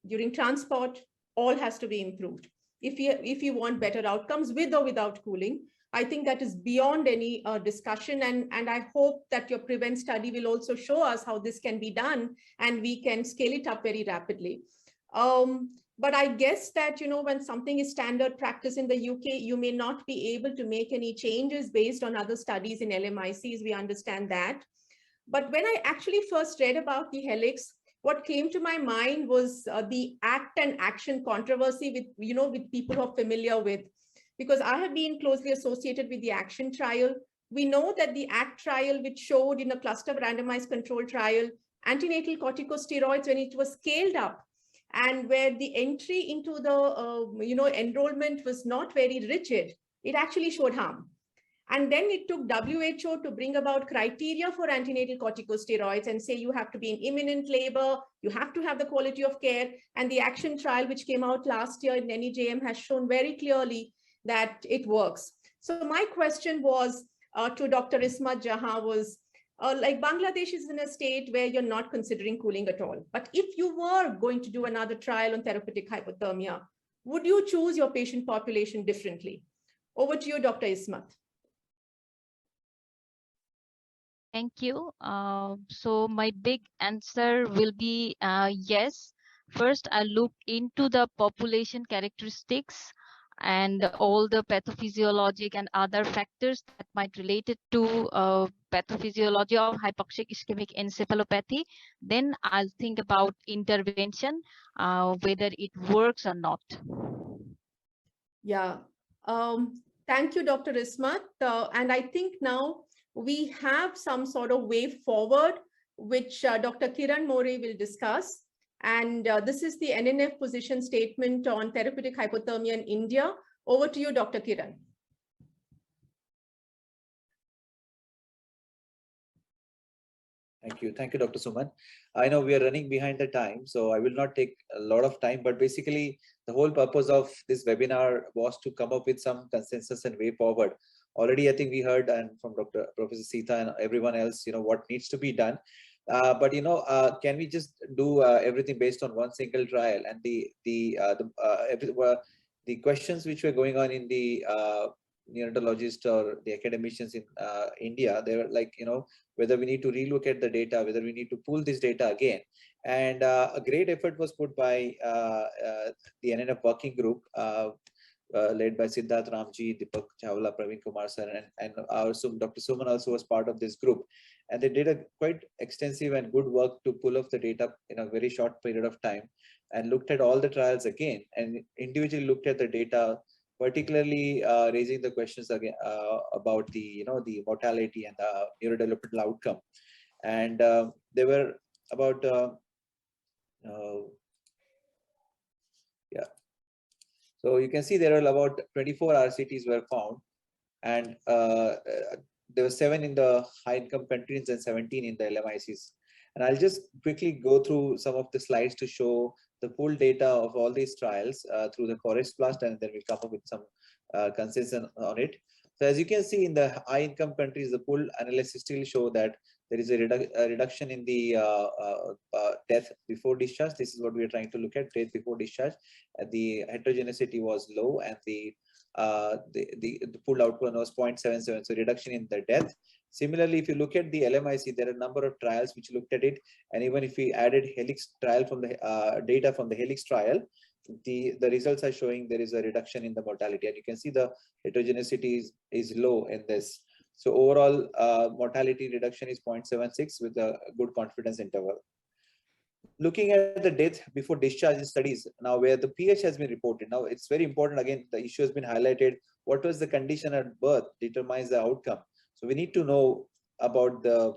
Speaker 1: during transport, all has to be improved. If you want better outcomes with or without cooling, I think that is beyond any discussion. And I hope that your PREVENT study will also show us how this can be done and we can scale it up very rapidly. But I guess that, when something is standard practice in the UK, you may not be able to make any changes based on other studies in LMICs. We understand that. But when I actually first read about the Helix, what came to my mind was the ACT and action controversy with people who are familiar with, because I have been closely associated with the action trial. We know that the ACT trial, which showed in a cluster randomized control trial, antenatal corticosteroids, when it was scaled up and where the entry into the enrollment was not very rigid, it actually showed harm. And then it took WHO to bring about criteria for antenatal corticosteroids and say you have to be in imminent labor, you have to have the quality of care. And the action trial, which came out last year in NEJM, has shown very clearly that it works. So my question was to Dr. Ismat Jahan was, like Bangladesh is in a state where you're not considering cooling at all. But if you were going to do another trial on therapeutic hypothermia, would you choose your patient population differently? Over to you, Dr. Ismat.
Speaker 3: Thank you. So my big answer will be yes. First, I look into the population characteristics and all the pathophysiologic and other factors that might relate it to pathophysiology of hypoxic ischemic encephalopathy. Then I'll think about intervention, whether it works or not.
Speaker 1: Yeah. Thank you, Dr. Ismat. And I think now we have some sort of way forward, which Dr. Kiran More will discuss. And this is the NNF position statement on therapeutic hypothermia in India. Over to you, Dr. Kiran.
Speaker 5: Thank you. Thank you, Dr. Suman. I know we are running behind the time, so I will not take a lot of time, but basically the whole purpose of this webinar was to come up with some consensus and way forward. Already, I think we heard and from Professor Sita and everyone else, what needs to be done. But can we just do everything based on one single trial? And the questions which were going on in the neonatologists or the academicians in India, they were like, whether we need to relook at the data, whether we need to pull this data again. And a great effort was put by the NNF working group led by Siddharth Ramji, Deepak Chawla, Praveen Kumar sir, and our Dr. Suman also was part of this group. And they did a quite extensive and good work to pull off the data in a very short period of time and looked at all the trials again and individually looked at the data, particularly raising the questions again about the the mortality and the neurodevelopmental outcome. And there were about so you can see there are about 24 RCTs were found, and there were 7 in the high income countries and 17 in the LMICs. And I'll just quickly go through some of the slides to show the pooled data of all these trials through the Forest Blast, and then we'll come up with some consensus on it. So as you can see in the high income countries, the pooled analysis still show that there is a reduction in the death before discharge. This is what we are trying to look at, death before discharge. The heterogeneity was low, and the pooled outcome was 0.77, so reduction in the death. Similarly, if you look at the LMIC, there are a number of trials which looked at it, and even if we added Helix trial from the data from the Helix trial, the results are showing there is a reduction in the mortality, and you can see the heterogeneity is low in this. So overall mortality reduction is 0.76 with a good confidence interval. Looking at the death before discharge studies now, where the pH has been reported. Now it's very important, again, the issue has been highlighted. What was the condition at birth determines the outcome. So we need to know about the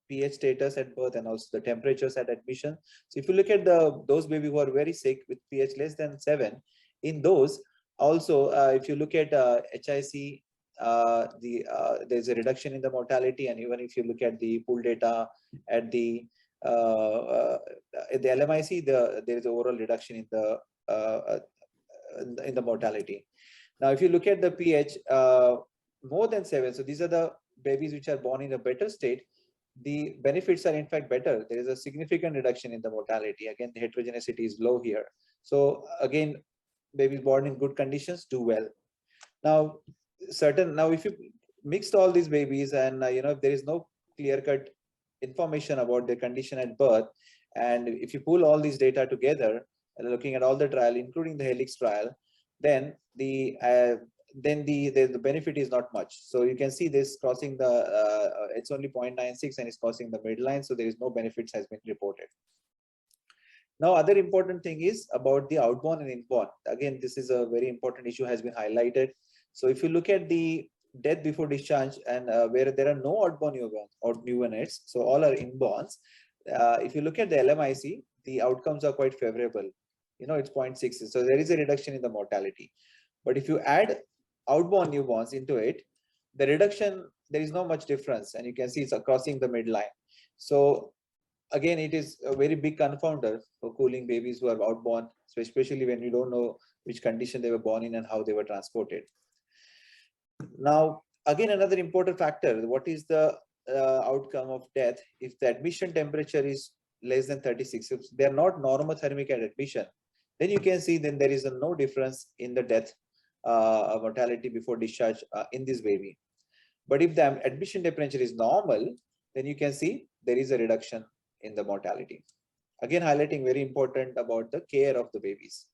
Speaker 5: pH status at birth and also the temperatures at admission. So if you look at those babies who are very sick with pH less than 7, in those also, if you look at HIC, there's a reduction in the mortality, and even if you look at the pool data at the LMIC, there is overall reduction in the mortality. Now, if you look at the pH more than 7, so these are the babies which are born in a better state, the benefits are in fact better. There is a significant reduction in the mortality. Again, the heterogeneity is low here. So again, babies born in good conditions do well. Now, if you mixed all these babies and if there is no clear-cut information about their condition at birth, and if you pull all these data together, looking at all the trial, including the Helix trial, then the benefit is not much. So you can see this crossing the it's only 0.96 and it's crossing the midline, so there is no benefits has been reported. Now, other important thing is about the outborn and inborn. Again, this is a very important issue has been highlighted. So if you look at the death before discharge and where there are no outborn neonates, so all are inborns. If you look at the LMIC, the outcomes are quite favorable. It's 0.6, so there is a reduction in the mortality. But if you add outborn newborns into it, the reduction, there is not much difference, and you can see it's crossing the midline. So again, it is a very big confounder for cooling babies who are outborn, so especially when you don't know which condition they were born in and how they were transported. Now, again, another important factor, what is the outcome of death if the admission temperature is less than 36? If they are not normothermic at admission, then you can see then there is no difference in the death mortality before discharge in this baby. But if the admission temperature is normal, then you can see there is a reduction in the mortality. Again, highlighting very important about the care of the babies.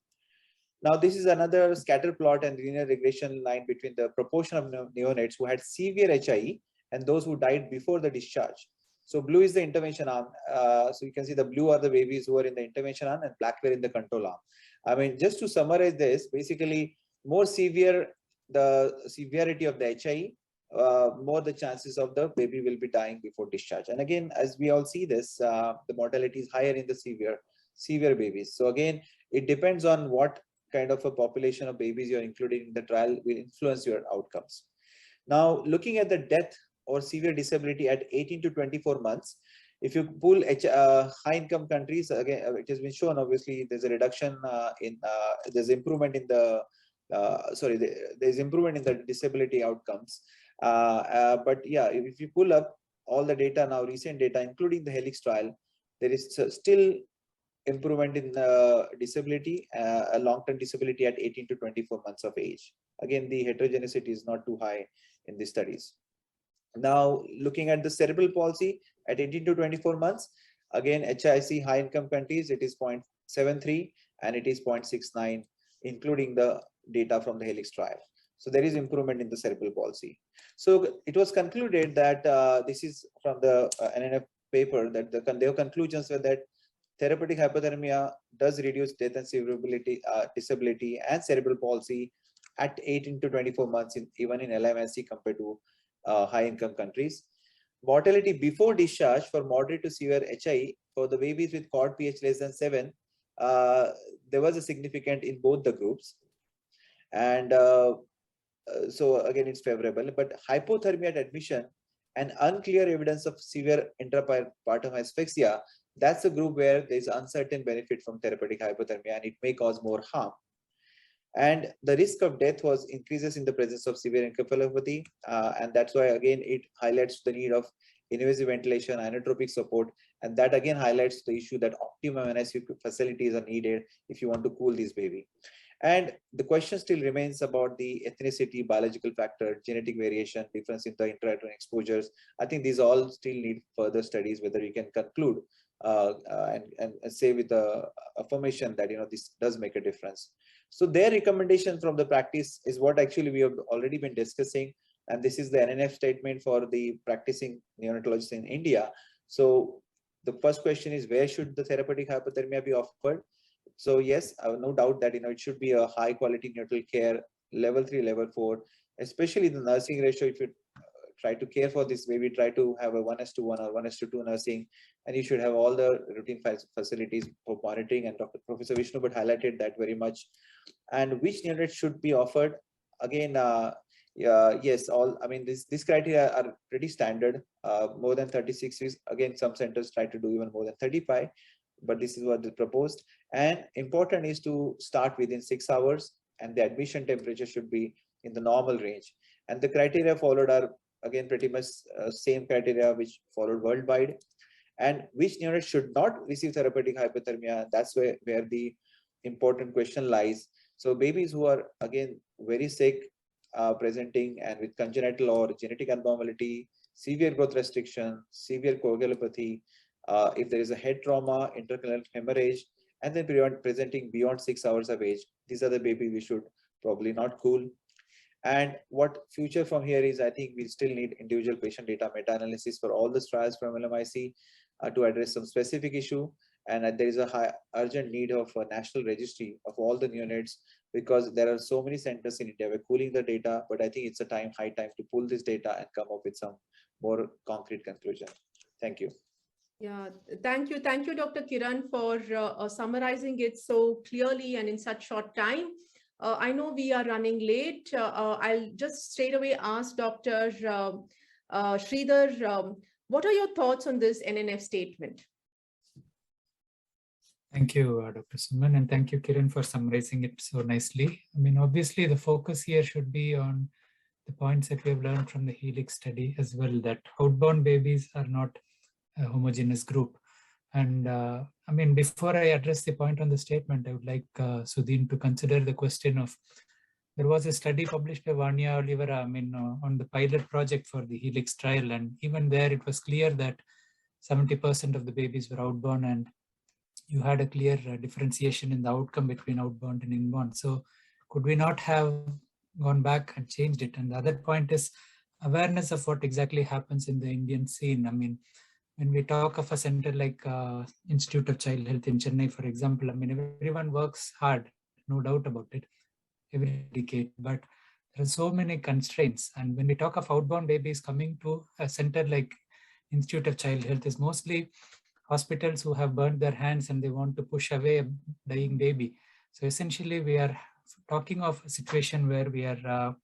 Speaker 5: Now, this is another scatter plot and linear regression line between the proportion of neonates who had severe HIE and those who died before the discharge. So blue is the intervention arm. So you can see the blue are the babies who are in the intervention arm and black were in the control arm. I mean, just to summarize this, basically more severe the severity of the HIE, more the chances of the baby will be dying before discharge. And again, as we all see this, the mortality is higher in the severe babies. So again, it depends on what kind of a population of babies you're including in the trial will influence your outcomes. Now, looking at the death or severe disability at 18 to 24 months, if you pull high income countries, again, it has been shown, obviously, there's a reduction there's improvement in the, there's improvement in the disability outcomes. But yeah, if you pull up all the data now, recent data, including the Helix trial, there is still improvement in disability, a long-term disability at 18 to 24 months of age. Again, the heterogeneity is not too high in these studies. Now, looking at the cerebral palsy at 18 to 24 months, again, HIC high income countries, it is 0.73 and it is 0.69, including the data from the Helix trial. So there is improvement in the cerebral palsy. So it was concluded that this is from the NNF paper, that their conclusions were that therapeutic hypothermia does reduce death and severability, disability and cerebral palsy at 18 to 24 months, even in LMIC compared to high income countries. Mortality before discharge for moderate to severe HIE for the babies with cord pH less than 7, there was a significant in both the groups. And so again, it's favorable, but hypothermia at admission and unclear evidence of severe intrapartum asphyxia, that's a group where there's uncertain benefit from therapeutic hypothermia and it may cause more harm. And the risk of death was increases in the presence of severe encephalopathy. And that's why, again, it highlights the need of invasive ventilation, inotropic support. And that again highlights the issue that optimum NICU facilities are needed if you want to cool this baby. And the question still remains about the ethnicity, biological factor, genetic variation, difference in the intrauterine exposures. I think these all still need further studies, whether you can conclude and say with the affirmation that, this does make a difference. So their recommendation from the practice is what actually we have already been discussing. And this is the NNF statement for the practicing neonatologists in India. So the first question is, where should the therapeutic hypothermia be offered? So yes, I have no doubt that, it should be a high quality neonatal care, level 3, level 4, especially the nursing ratio. If you try to care for this baby, try to have a 1:1 or 1:2 nursing, and you should have all the routine facilities for monitoring. And Professor Vishnu highlighted that very much. And which neonate should be offered? Again, yes, these criteria are pretty standard. More than 36 weeks. Again, some centers try to do even more than 35, but this is what they proposed. And important is to start within 6 hours, and the admission temperature should be in the normal range. And the criteria followed are again pretty much same criteria which followed worldwide. And which neonate should not receive therapeutic hypothermia? That's where the important question lies. So babies who are again very sick, presenting and with congenital or genetic abnormality, severe growth restriction, severe coagulopathy, if there is a head trauma, intracranial hemorrhage, and then presenting beyond 6 hours of age, these are the baby we should probably not cool. And what future from here is, I think we still need individual patient data meta-analysis for all the trials from LMIC to address some specific issue. And there is a high urgent need of a national registry of all the neonates, because there are so many centers in India. We're cooling the data, but I think it's high time to pull this data and come up with some more concrete conclusion. Thank you.
Speaker 1: Yeah, thank you. Thank you, Dr. Kiran, for summarizing it so clearly and in such short time. I know we are running late. I'll just straight away ask Dr. Sridhar, what are your thoughts on this NNF statement?
Speaker 4: Thank you, Dr. Suman, and thank you, Kiran, for summarizing it so nicely. Obviously, the focus here should be on the points that we have learned from the Helix study as well, that outbound babies are not a homogeneous group. And before I address the point on the statement, I would like Sudhin to consider the question of, there was a study published by Vanya Olivera on the pilot project for the Helix trial. And even there, it was clear that 70% of the babies were outbound, and you had a clear differentiation in the outcome between outbound and inbound. So could we not have gone back and changed it? And the other point is awareness of what exactly happens in the Indian scene. When we talk of a center like Institute of Child Health in Chennai, for example, everyone works hard, no doubt about it, every decade, but there are so many constraints. And when we talk of outbound babies coming to a center like Institute of Child Health, is mostly hospitals who have burned their hands and they want to push away a dying baby. So essentially, we are talking of a situation where we are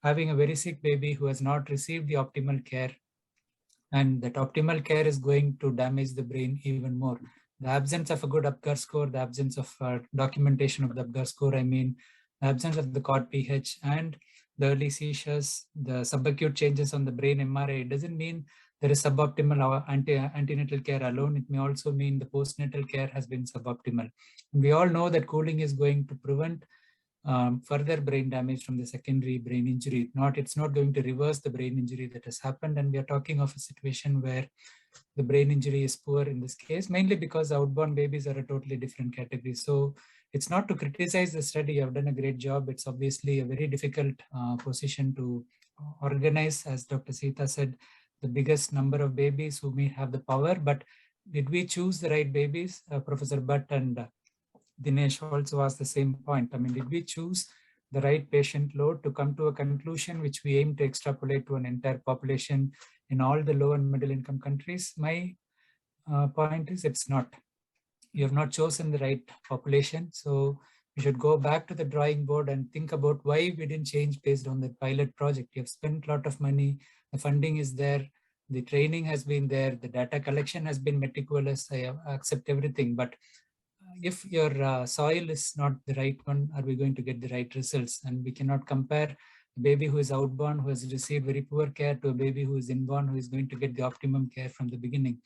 Speaker 4: having a very sick baby who has not received the optimal care, and that optimal care is going to damage the brain even more. The absence of a good Apgar score, the absence of documentation of the Apgar score, the absence of the COD pH and the early seizures, the subacute changes on the brain MRI, it doesn't mean there is suboptimal antenatal care alone. It may also mean the postnatal care has been suboptimal. And we all know that cooling is going to prevent further brain damage from the secondary brain injury. It's not going to reverse the brain injury that has happened. And we are talking of a situation where the brain injury is poor in this case, mainly because outbound babies are a totally different category. So it's not to criticize the study. You have done a great job. It's obviously a very difficult position to organize, as Dr. Sita said, the biggest number of babies who may have the power. But did we choose the right babies? Professor Bhatt and Dinesh also asked the same point. Did we choose the right patient load to come to a conclusion which we aim to extrapolate to an entire population in all the low and middle income countries? My point is, it's not. You have not chosen the right population. So we should go back to the drawing board and think about why we didn't change based on the pilot project. You have spent a lot of money, the funding is there, the training has been there, the data collection has been meticulous, I accept everything, but if your soil is not the right one, are we going to get the right results? And we cannot compare a baby who is outborn, who has received very poor care, to a baby who is inborn, who is going to get the optimum care from the beginning.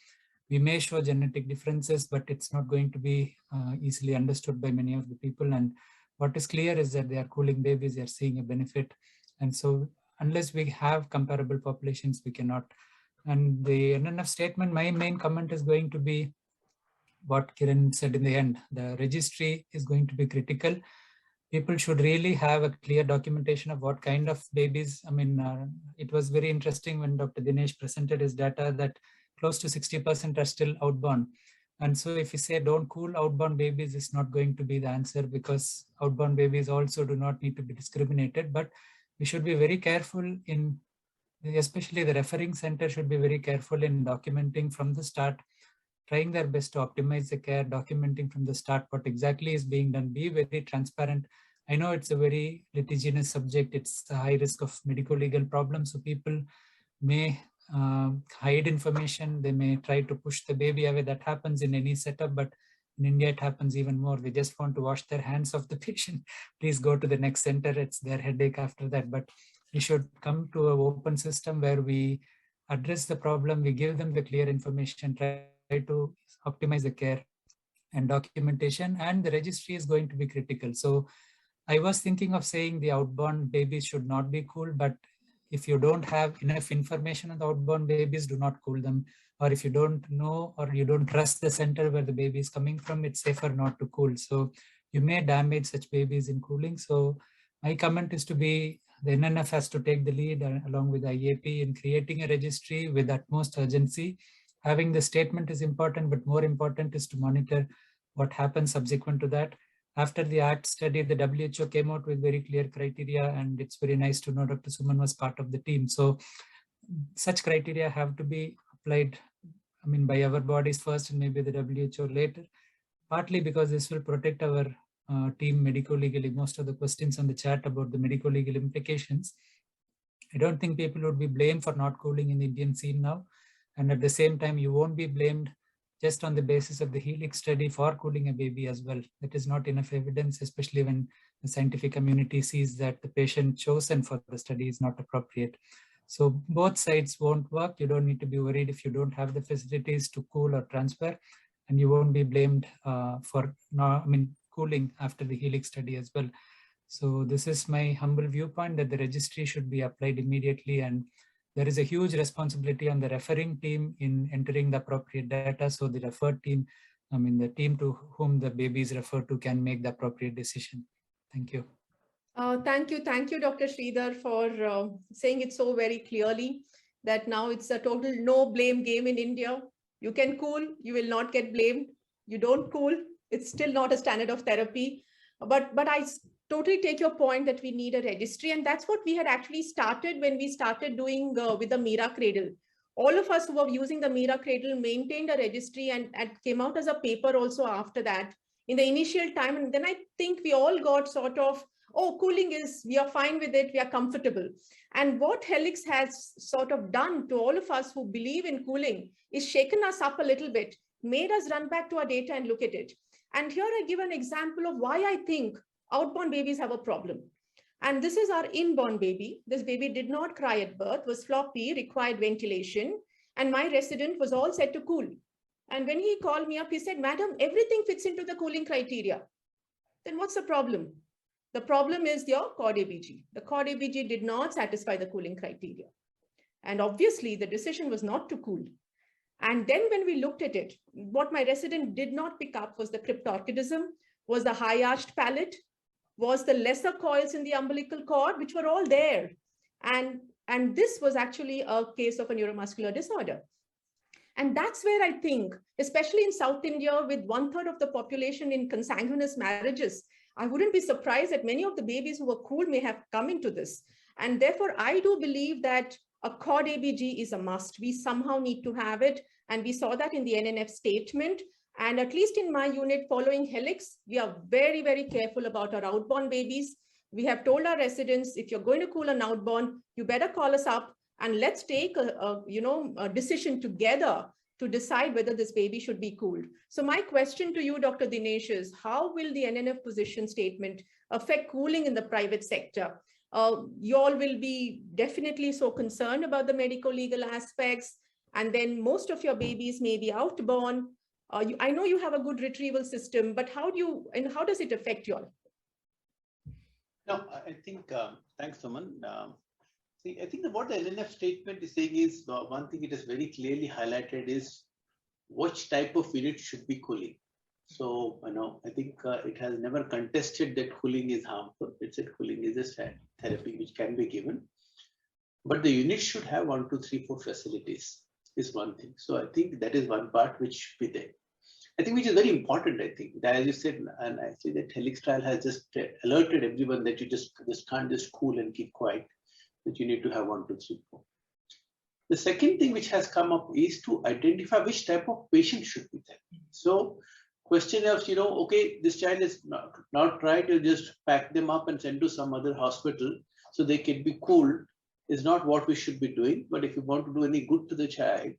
Speaker 4: We may show genetic differences, but it's not going to be easily understood by many of the people. And what is clear is that they are cooling babies, they are seeing a benefit. And so unless we have comparable populations, we cannot. And the NNF statement, my main comment is going to be what Kiran said in the end. The registry is going to be critical. People should really have a clear documentation of what kind of babies. I mean, it was very interesting when Dr. Dinesh presented his data that close to 60% are still outborn. And so if you say don't cool outborn babies, it's not going to be the answer, because outborn babies also do not need to be discriminated. But we should be very careful in, especially the referring center should be very careful in documenting from the start, trying their best to optimize the care, documenting from the start what exactly is being done, be very transparent. I know it's a very litigious subject, it's a high risk of medical legal problems, so people may hide information, they may try to push the baby away. That happens in any setup, but in India it happens even more. They just want to wash their hands of the patient. Please go to the next center, it's their headache after that. But we should come to an open system where we address the problem, we give them the clear information, try to optimize the care and documentation, and the registry is going to be critical. So I was thinking of saying the outborn babies should not be cooled, but if you don't have enough information on the outborn babies, do not cool them. Or if you don't know or you don't trust the center where the baby is coming from, it's safer not to cool. So you may damage such babies in cooling. So my comment is to be, the NNF has to take the lead along with IAP in creating a registry with utmost urgency. Having the statement is important, but more important is to monitor what happens subsequent to that. After the ACT study, the WHO came out with very clear criteria, and it's very nice to know Dr. Suman was part of the team. So such criteria have to be applied, I mean, by our bodies first and maybe the WHO later, partly because this will protect our team medico-legally. Most of the questions on the chat about the medico-legal implications, I don't think people would be blamed for not cooling in the Indian scene now. And at the same time, you won't be blamed just on the basis of the Helix study for cooling a baby as well. That is not enough evidence, especially when the scientific community sees that the patient chosen for the study is not appropriate. So both sides won't work. You don't need to be worried if you don't have the facilities to cool or transfer, and you won't be blamed for cooling after the Helix study as well. So this is my humble viewpoint, that the registry should be applied immediately, and there is a huge responsibility on the referring team in entering the appropriate data. So the referred team, the team to whom the baby is referred to, can make the appropriate decision. Thank you.
Speaker 1: Thank you, Dr. Sridhar, for saying it so very clearly that now it's a total no blame game in India. You can cool, you will not get blamed. You don't cool, it's still not a standard of therapy. But I totally take your point that we need a registry, and that's what we had actually started when we started doing with the Mira Cradle. All of us who were using the Mira Cradle maintained a registry and came out as a paper also after that in the initial time. And then I think we all got sort of, oh, cooling is, we are fine with it, we are comfortable. And what Helix has sort of done to all of us who believe in cooling is shaken us up a little bit, made us run back to our data and look at it. And here I give an example of why I think outborn babies have a problem. And this is our inborn baby. This baby did not cry at birth, was floppy, required ventilation. And my resident was all set to cool. And when he called me up, he said, "Madam, everything fits into the cooling criteria." Then what's the problem? The problem is your cord ABG. The cord ABG did not satisfy the cooling criteria. And obviously the decision was not to cool. And then when we looked at it, what my resident did not pick up was the cryptorchidism, was the high arched palate, was the lesser coils in the umbilical cord, which were all there. And this was actually a case of a neuromuscular disorder. And that's where I think, especially in South India, with 1/3 of the population in consanguineous marriages, I wouldn't be surprised that many of the babies who were cool may have come into this. And therefore, I do believe that a cord ABG is a must. We somehow need to have it. And we saw that in the NNF statement. And at least in my unit following Helix, we are very, very careful about our outborn babies. We have told our residents, if you're going to cool an outborn, you better call us up and let's take a decision together to decide whether this baby should be cooled. So my question to you, Dr. Dinesh, is how will the NNF position statement affect cooling in the private sector? You all will be definitely so concerned about the medical legal aspects, and then most of your babies may be outborn. I know you have a good retrieval system, but how does it affect you all?
Speaker 2: No, I think, thanks, Suman. See, I think what the LNF statement is saying is, one thing it is very clearly highlighted is which type of unit should be cooling. So, I think it has never contested that cooling is harmful. It said cooling is a therapy which can be given. But the unit should have 1, 2, 3, 4 facilities is one thing. So I think that is one part which should be there. I think which is very important, I think, that as you said, and I say that Helix Trial has just alerted everyone that you just can't just cool and keep quiet, that you need to have 1, 2, 3, 4. The second thing which has come up is to identify which type of patient should be there. So question of, okay, this child is not right, you just pack them up and send to some other hospital so they can be cooled is not what we should be doing. But if you want to do any good to the child,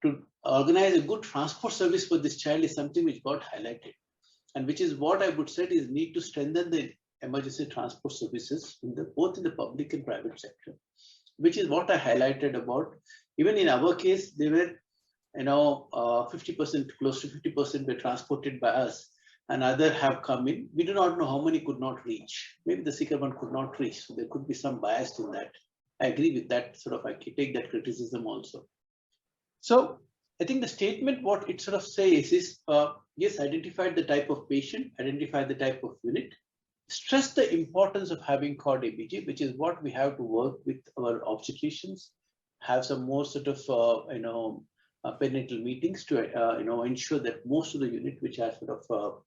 Speaker 2: to organize a good transport service for this child is something which got highlighted. And which is what I would say is need to strengthen the emergency transport services both in the public and private sector, which is what I highlighted about. Even in our case, they were, 50%, close to 50% were transported by us, and other have come in. We do not know how many could not reach. Maybe the sicker one could not reach. So there could be some bias in that. I agree with that. I take that criticism also. So I think the statement, what it says is, yes, identify the type of patient, identify the type of unit, stress the importance of having cord ABG, which is what we have to work with our obstetricians, have some more perinatal meetings to ensure that most of the unit which are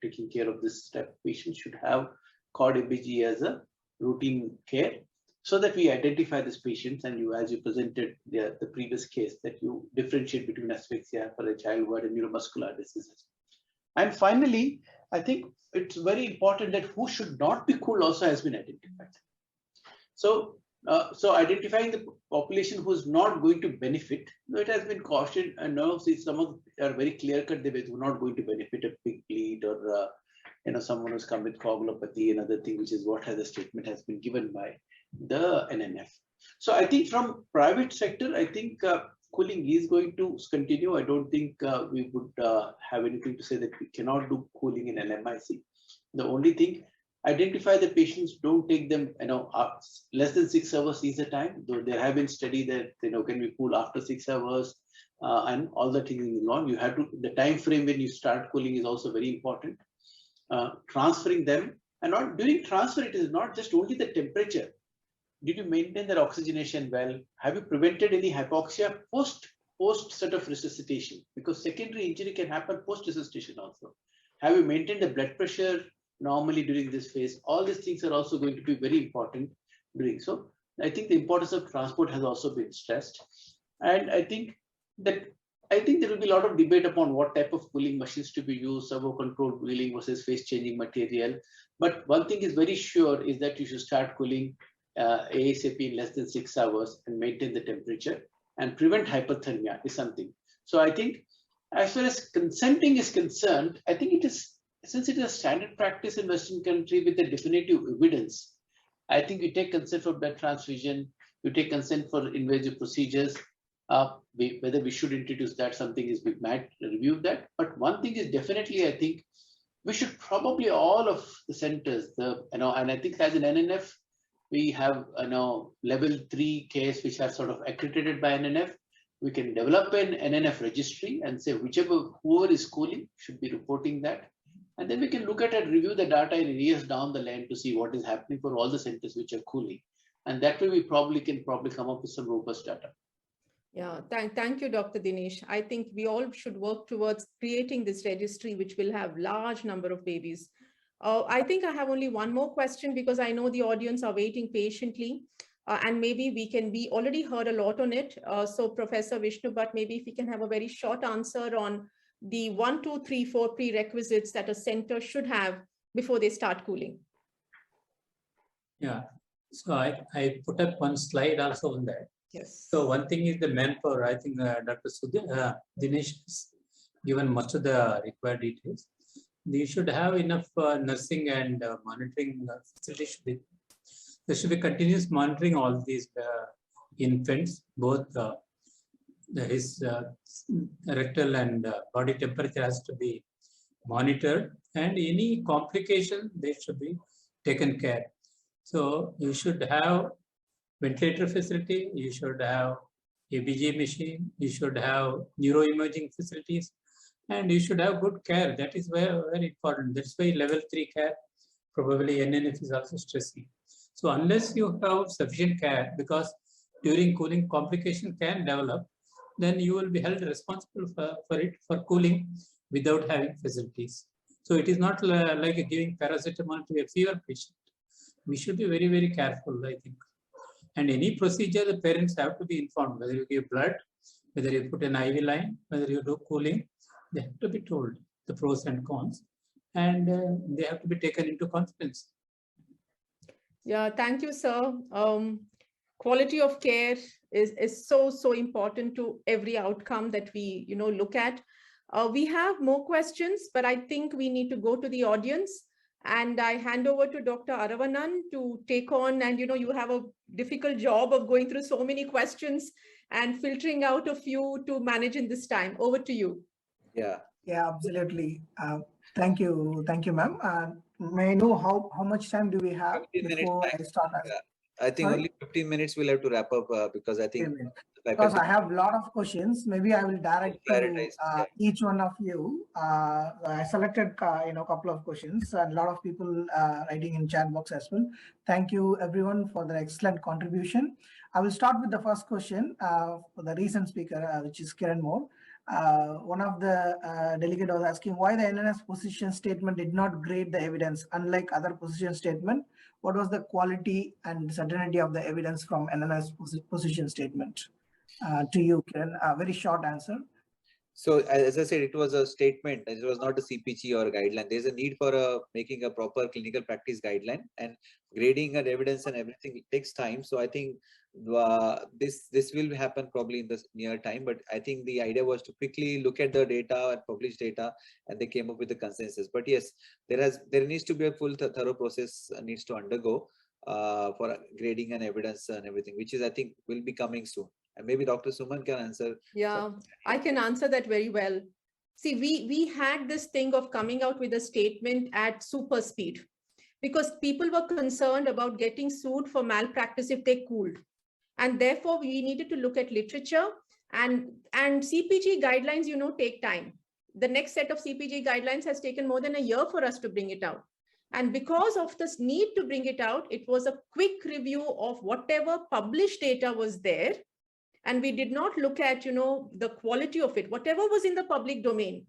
Speaker 2: taking care of this type of patient should have cord ABG as a routine care, so that we identify these patients, and you, as you presented the previous case, that you differentiate between asphyxia for a child who had a neuromuscular diseases. And finally, I think it's very important that who should not be cooled also has been identified. So, identifying the population who is not going to benefit, it has been cautioned, and now see some of are very clear cut, they were not going to benefit a big bleed or someone who's come with coagulopathy, another thing, which is what the statement has been given by the NNF. So I think from private sector, I think cooling is going to continue. I don't think we would have anything to say that we cannot do cooling in LMIC. The only thing, identify the patients, don't take them, less than 6 hours is the time, though there have been studies that, can we cool after 6 hours and all the things along. You have to, the time frame when you start cooling is also very important. Transferring them, and not during transfer, it is not just only the temperature. Did you maintain their oxygenation well? Have you prevented any hypoxia post set of resuscitation? Because secondary injury can happen post resuscitation also. Have you maintained the blood pressure normally during this phase? All these things are also going to be very important during. So I think the importance of transport has also been stressed. And I think there will be a lot of debate upon what type of cooling machines to be used, servo-controlled cooling versus phase-changing material. But one thing is very sure is that you should start cooling ASAP in less than 6 hours and maintain the temperature and prevent hypothermia is something. So I think as far as consenting is concerned, I think it is, since it is a standard practice in Western country with the definitive evidence, I think you take consent for blood transfusion, you take consent for invasive procedures. Whether we should introduce that, something is, we might review that. But one thing is definitely, I think we should probably all of the centers, and I think as an NNF, we have level 3 case which are accredited by NNF. We can develop an NNF registry and say whoever is cooling should be reporting that. And then we can look at and review the data in years down the line to see what is happening for all the centers which are cooling. And that way we can come up with some robust data.
Speaker 1: Yeah, thank you, Dr. Dinesh. I think we all should work towards creating this registry, which will have large number of babies. I think I have only one more question because I know the audience are waiting patiently, and maybe we already heard a lot on it. So Professor Vishnu, but maybe if we can have a very short answer on the 1, 2, 3, 4 prerequisites that a center should have before they start cooling?
Speaker 7: Yeah, so I put up one slide also on that.
Speaker 1: Yes.
Speaker 7: So one thing is the manpower. I think Dr. Dinesh has given much of the required details. You should have enough nursing and monitoring facilities. There should be continuous monitoring all these infants, both his rectal and body temperature has to be monitored, and any complication they should be taken care. So you should have ventilator facility, you should have ABG machine, you should have neuroimaging facilities, and you should have good care. That is very, very important. That's why level 3 care, probably NNF is also stressing. So unless you have sufficient care, because during cooling complication can develop, then you will be held responsible for cooling without having facilities. So it is not like giving paracetamol to a fever patient. We should be very, very careful, I think. And any procedure, the parents have to be informed, whether you give blood, whether you put an IV line, whether you do cooling, they have to be told the pros and cons, and they have to be taken into consideration.
Speaker 1: Yeah, thank you, sir. Quality of care is so important to every outcome that we look at. We have more questions, but I think we need to go to the audience. And I hand over to Dr. Aravanan to take on, and you have a difficult job of going through so many questions and filtering out a few to manage in this time. Over to you.
Speaker 9: Yeah, absolutely. Thank you, ma'am. May I know how much time do we have before I start?
Speaker 5: I think only 15 minutes we'll have to wrap up because I think
Speaker 9: because I have a lot of questions. Maybe I will direct to each one of you. I selected a couple of questions, and a lot of people writing in chat box as well. Thank you everyone for their excellent contribution. I will start with the first question for the recent speaker, which is Kiran Moore. One of the delegate was asking why the NNS position statement did not grade the evidence, unlike other position statement. What was the quality and certainty of the evidence from NNS position statement? To you, Kiran, a very short answer.
Speaker 5: So as I said, it was a statement. It was not a CPG or a guideline. There's a need for making a proper clinical practice guideline, and grading and evidence and everything takes time. So I think this will happen probably in the near time. But I think the idea was to quickly look at the data and publish data, and they came up with the consensus. But yes, there needs to be a full thorough process needs to undergo for grading and evidence and everything, which is I think will be coming soon. And maybe Dr. Suman can answer.
Speaker 1: Yeah, I can answer that very well. See, we had this thing of coming out with a statement at super speed because people were concerned about getting sued for malpractice if they cooled. And therefore, we needed to look at literature and CPG guidelines, take time. The next set of CPG guidelines has taken more than a year for us to bring it out. And because of this need to bring it out, it was a quick review of whatever published data was there. And we did not look at, the quality of it, whatever was in the public domain.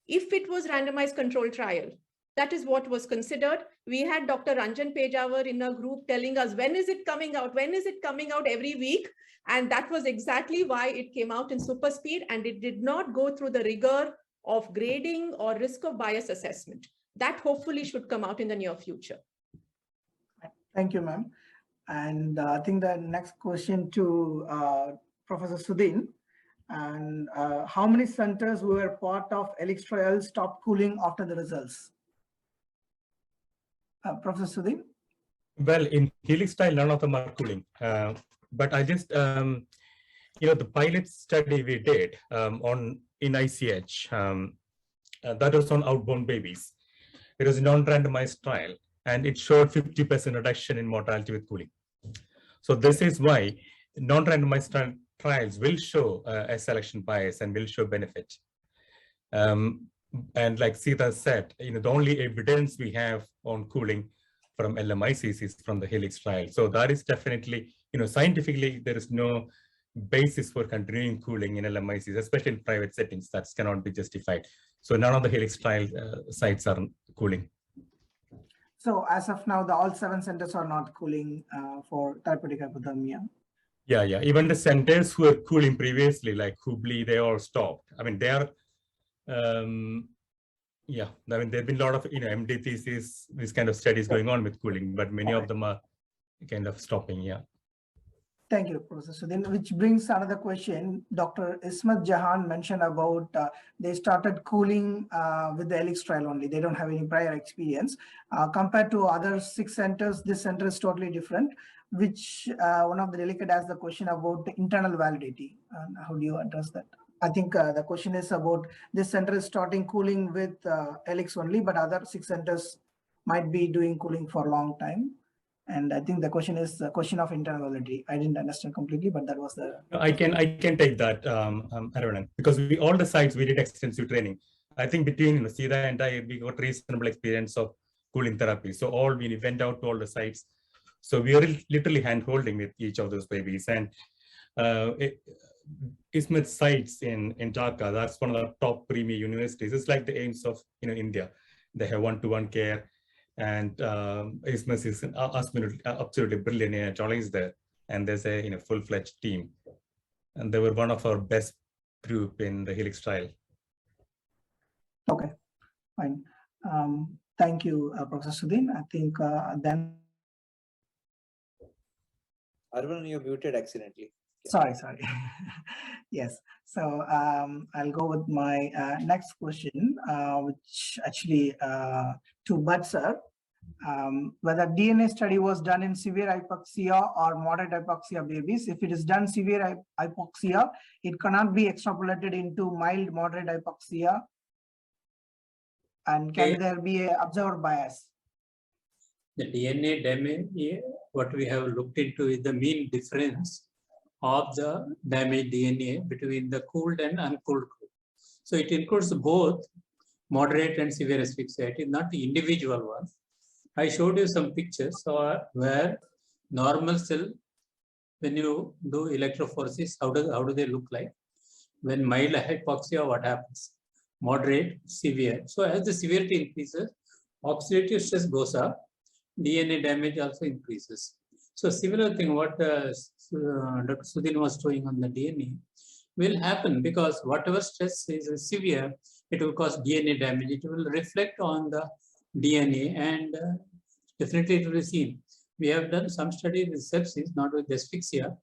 Speaker 1: If it was randomized controlled trial, that is what was considered. We had Dr. Ranjan Pejawar in a group telling us, when is it coming out? When is it coming out every week? And that was exactly why it came out in super speed, and it did not go through the rigor of grading or risk of bias assessment. That hopefully should come out in the near future.
Speaker 9: Thank you, ma'am. And I think the next question to Professor Sudhin, and how many centers who were part of Helix Trial stopped cooling after the results? Professor Sudhin?
Speaker 8: Well, in Helix Trial, none of them are cooling. But I just, the pilot study we did in ICH, that was on outborn babies. It was a non-randomized trial, and it showed 50% reduction in mortality with cooling. So this is why non-randomized trials will show a selection bias and will show benefit. And like Sita said, the only evidence we have on cooling from LMICs is from the Helix trial. So that is definitely, scientifically, there is no basis for continuing cooling in LMICs, especially in private settings. That cannot be justified. So none of the Helix trial sites are cooling.
Speaker 9: So as of now, all 7 centers are not cooling for therapeutic hypothermia.
Speaker 8: Yeah. Even the centers who were cooling previously, like Hubli, they all stopped. I mean, they are Yeah, I mean, there've been a lot of MD thesis, these kind of studies going on with cooling, but many of them are kind of stopping. Yeah.
Speaker 9: Thank you, Professor. So then, which brings another question. Dr. Ismat Jahan mentioned about they started cooling with the Helix trial only. They don't have any prior experience. Compared to other 6 centers, this center is totally different. Which one of the delegate asked the question about the internal validity. How do you address that? I think the question is about this center is starting cooling with Helix only, but other 6 centers might be doing cooling for a long time. And I think the question is the question of internal validity. I didn't understand completely, but that was the.
Speaker 8: I can take that, Arvind, because all the sites we did extensive training. I think between Sida and I, we got reasonable experience of cooling therapy. So we went out to all the sites. So we are literally hand-holding with each of those babies. And Ismet sites in Dhaka, that's one of the top premier universities. It's like the aims of India. They have one-to-one care. And Ismet is absolutely brilliant neonatologist there. And there's a full-fledged team. And they were one of our best group in the Helix trial.
Speaker 9: Okay, fine. Thank you, Professor Sudhin. I think then.
Speaker 5: Arvind, you're muted accidentally.
Speaker 9: Sorry. Yes. So I'll go with my next question, which actually to Bud sir. Whether DNA study was done in severe hypoxia or moderate hypoxia babies. If it is done severe hypoxia, it cannot be extrapolated into mild moderate hypoxia. And can there be an observed bias?
Speaker 7: The DNA damage, what we have looked into is the mean difference of the damaged DNA between the cooled and uncooled group. So it includes both moderate and severe asphyxia. It is not the individual one. I showed you some pictures where normal cell, when you do electrophoresis, how do they look like? When mild hypoxia, what happens? Moderate, severe. So as the severity increases, oxidative stress goes up, DNA damage also increases. So similar thing what Dr. Sudhin was showing on the DNA will happen, because whatever stress is severe, it will cause DNA damage. It will reflect on the DNA and definitely it will be seen. We have done some studies with sepsis, not with asphyxia.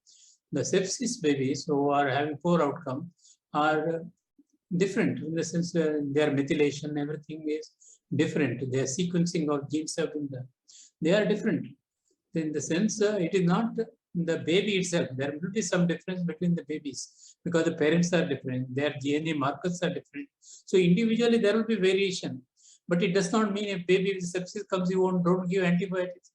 Speaker 7: The sepsis babies who are having poor outcome are different in the sense their methylation, everything is different. Their sequencing of genes have been done. They are different. In the sense, it is not the baby itself. There will be some difference between the babies because the parents are different. Their DNA markers are different. So individually there will be variation. But it does not mean a baby with sepsis comes, you don't give antibiotics.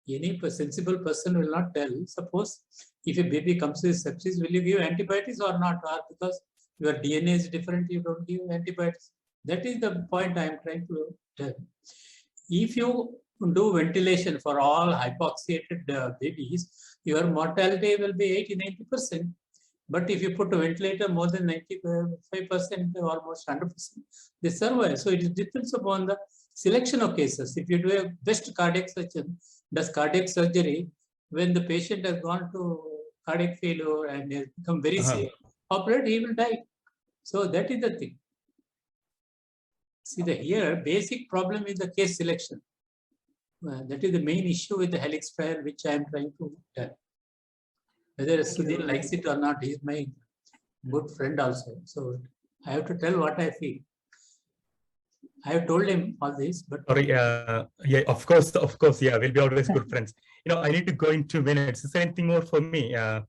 Speaker 7: Any sensible person will not tell. Suppose if a baby comes with sepsis, will you give antibiotics or not? Or because your DNA is different, you don't give antibiotics. That is the point I am trying to tell. If you do ventilation for all hypoxiated babies, your mortality will be 80-90%. But if you put a ventilator more than 95%, almost 100%, they survive. So it depends upon the selection of cases. If you do a best cardiac surgeon, does cardiac surgery, when the patient has gone to cardiac failure and has become very sick, operate, he will die. So that is the thing. See, here basic problem is the case selection. That is the main issue with the Helix trial, which I am trying to tell. Whether Sudhin likes it or not, he is my good friend also. So I have to tell what I feel. I have told him all this, but
Speaker 8: sorry, yeah, of course, yeah, we'll be always good friends. I need to go in 2 minutes. Is there anything more for me? I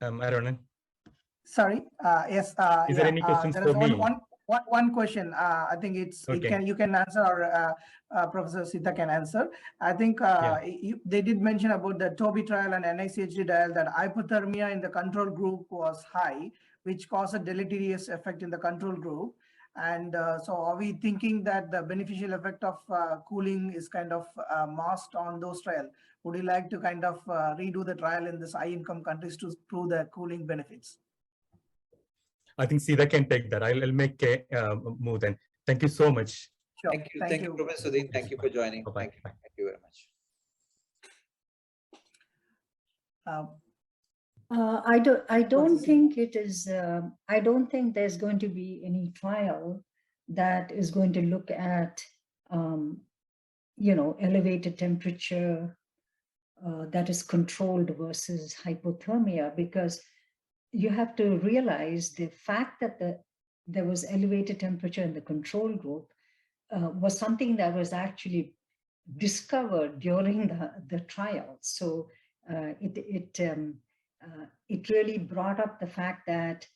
Speaker 8: don't know.
Speaker 9: Sorry. Yes.
Speaker 8: Is there any questions
Speaker 9: there
Speaker 8: for
Speaker 9: is
Speaker 8: me?
Speaker 9: One question. I think you can answer, or Professor Sita can answer. I think they did mention about the TOBI trial and NICHD trial that hypothermia in the control group was high, which caused a deleterious effect in the control group. And so are we thinking that the beneficial effect of cooling is kind of masked on those trials? Would you like to kind of redo the trial in this high income countries to prove the cooling benefits?
Speaker 8: I think Sida can take that. I'll make a move then. Thank you so much.
Speaker 9: Sure.
Speaker 5: Thank you, Professor Sudhin. Thank you for joining.
Speaker 8: Bye-bye.
Speaker 5: Thank you very much.
Speaker 6: I don't think it is. I don't think there's going to be any trial that is going to look at, elevated temperature that is controlled versus hypothermia, because you have to realize the fact that there was elevated temperature in the control group was something that was actually discovered during the trial. So it really brought up the fact that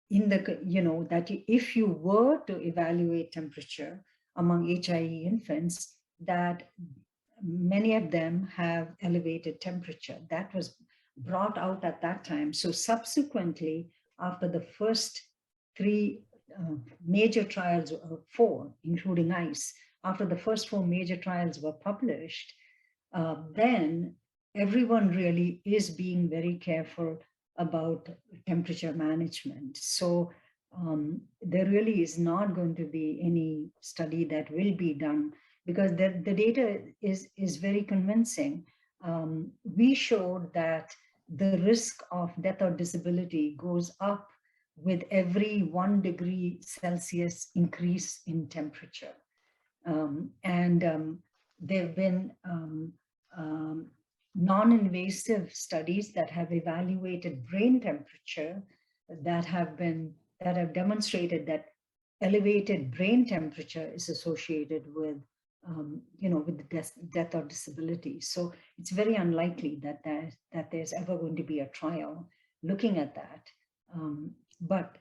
Speaker 6: that if you were to evaluate temperature among HIE infants, that many of them have elevated temperature. That was brought out at that time. So subsequently, after the first 3 major trials, 4, including ICE, after the first 4 major trials were published, then everyone really is being very careful about temperature management. So there really is not going to be any study that will be done, because the data is very convincing. We showed that the risk of death or disability goes up with every 1 degree Celsius increase in temperature. There have been non-invasive studies that have evaluated brain temperature that have demonstrated that elevated brain temperature is associated with with death or disability. So it's very unlikely that there's ever going to be a trial looking at that. But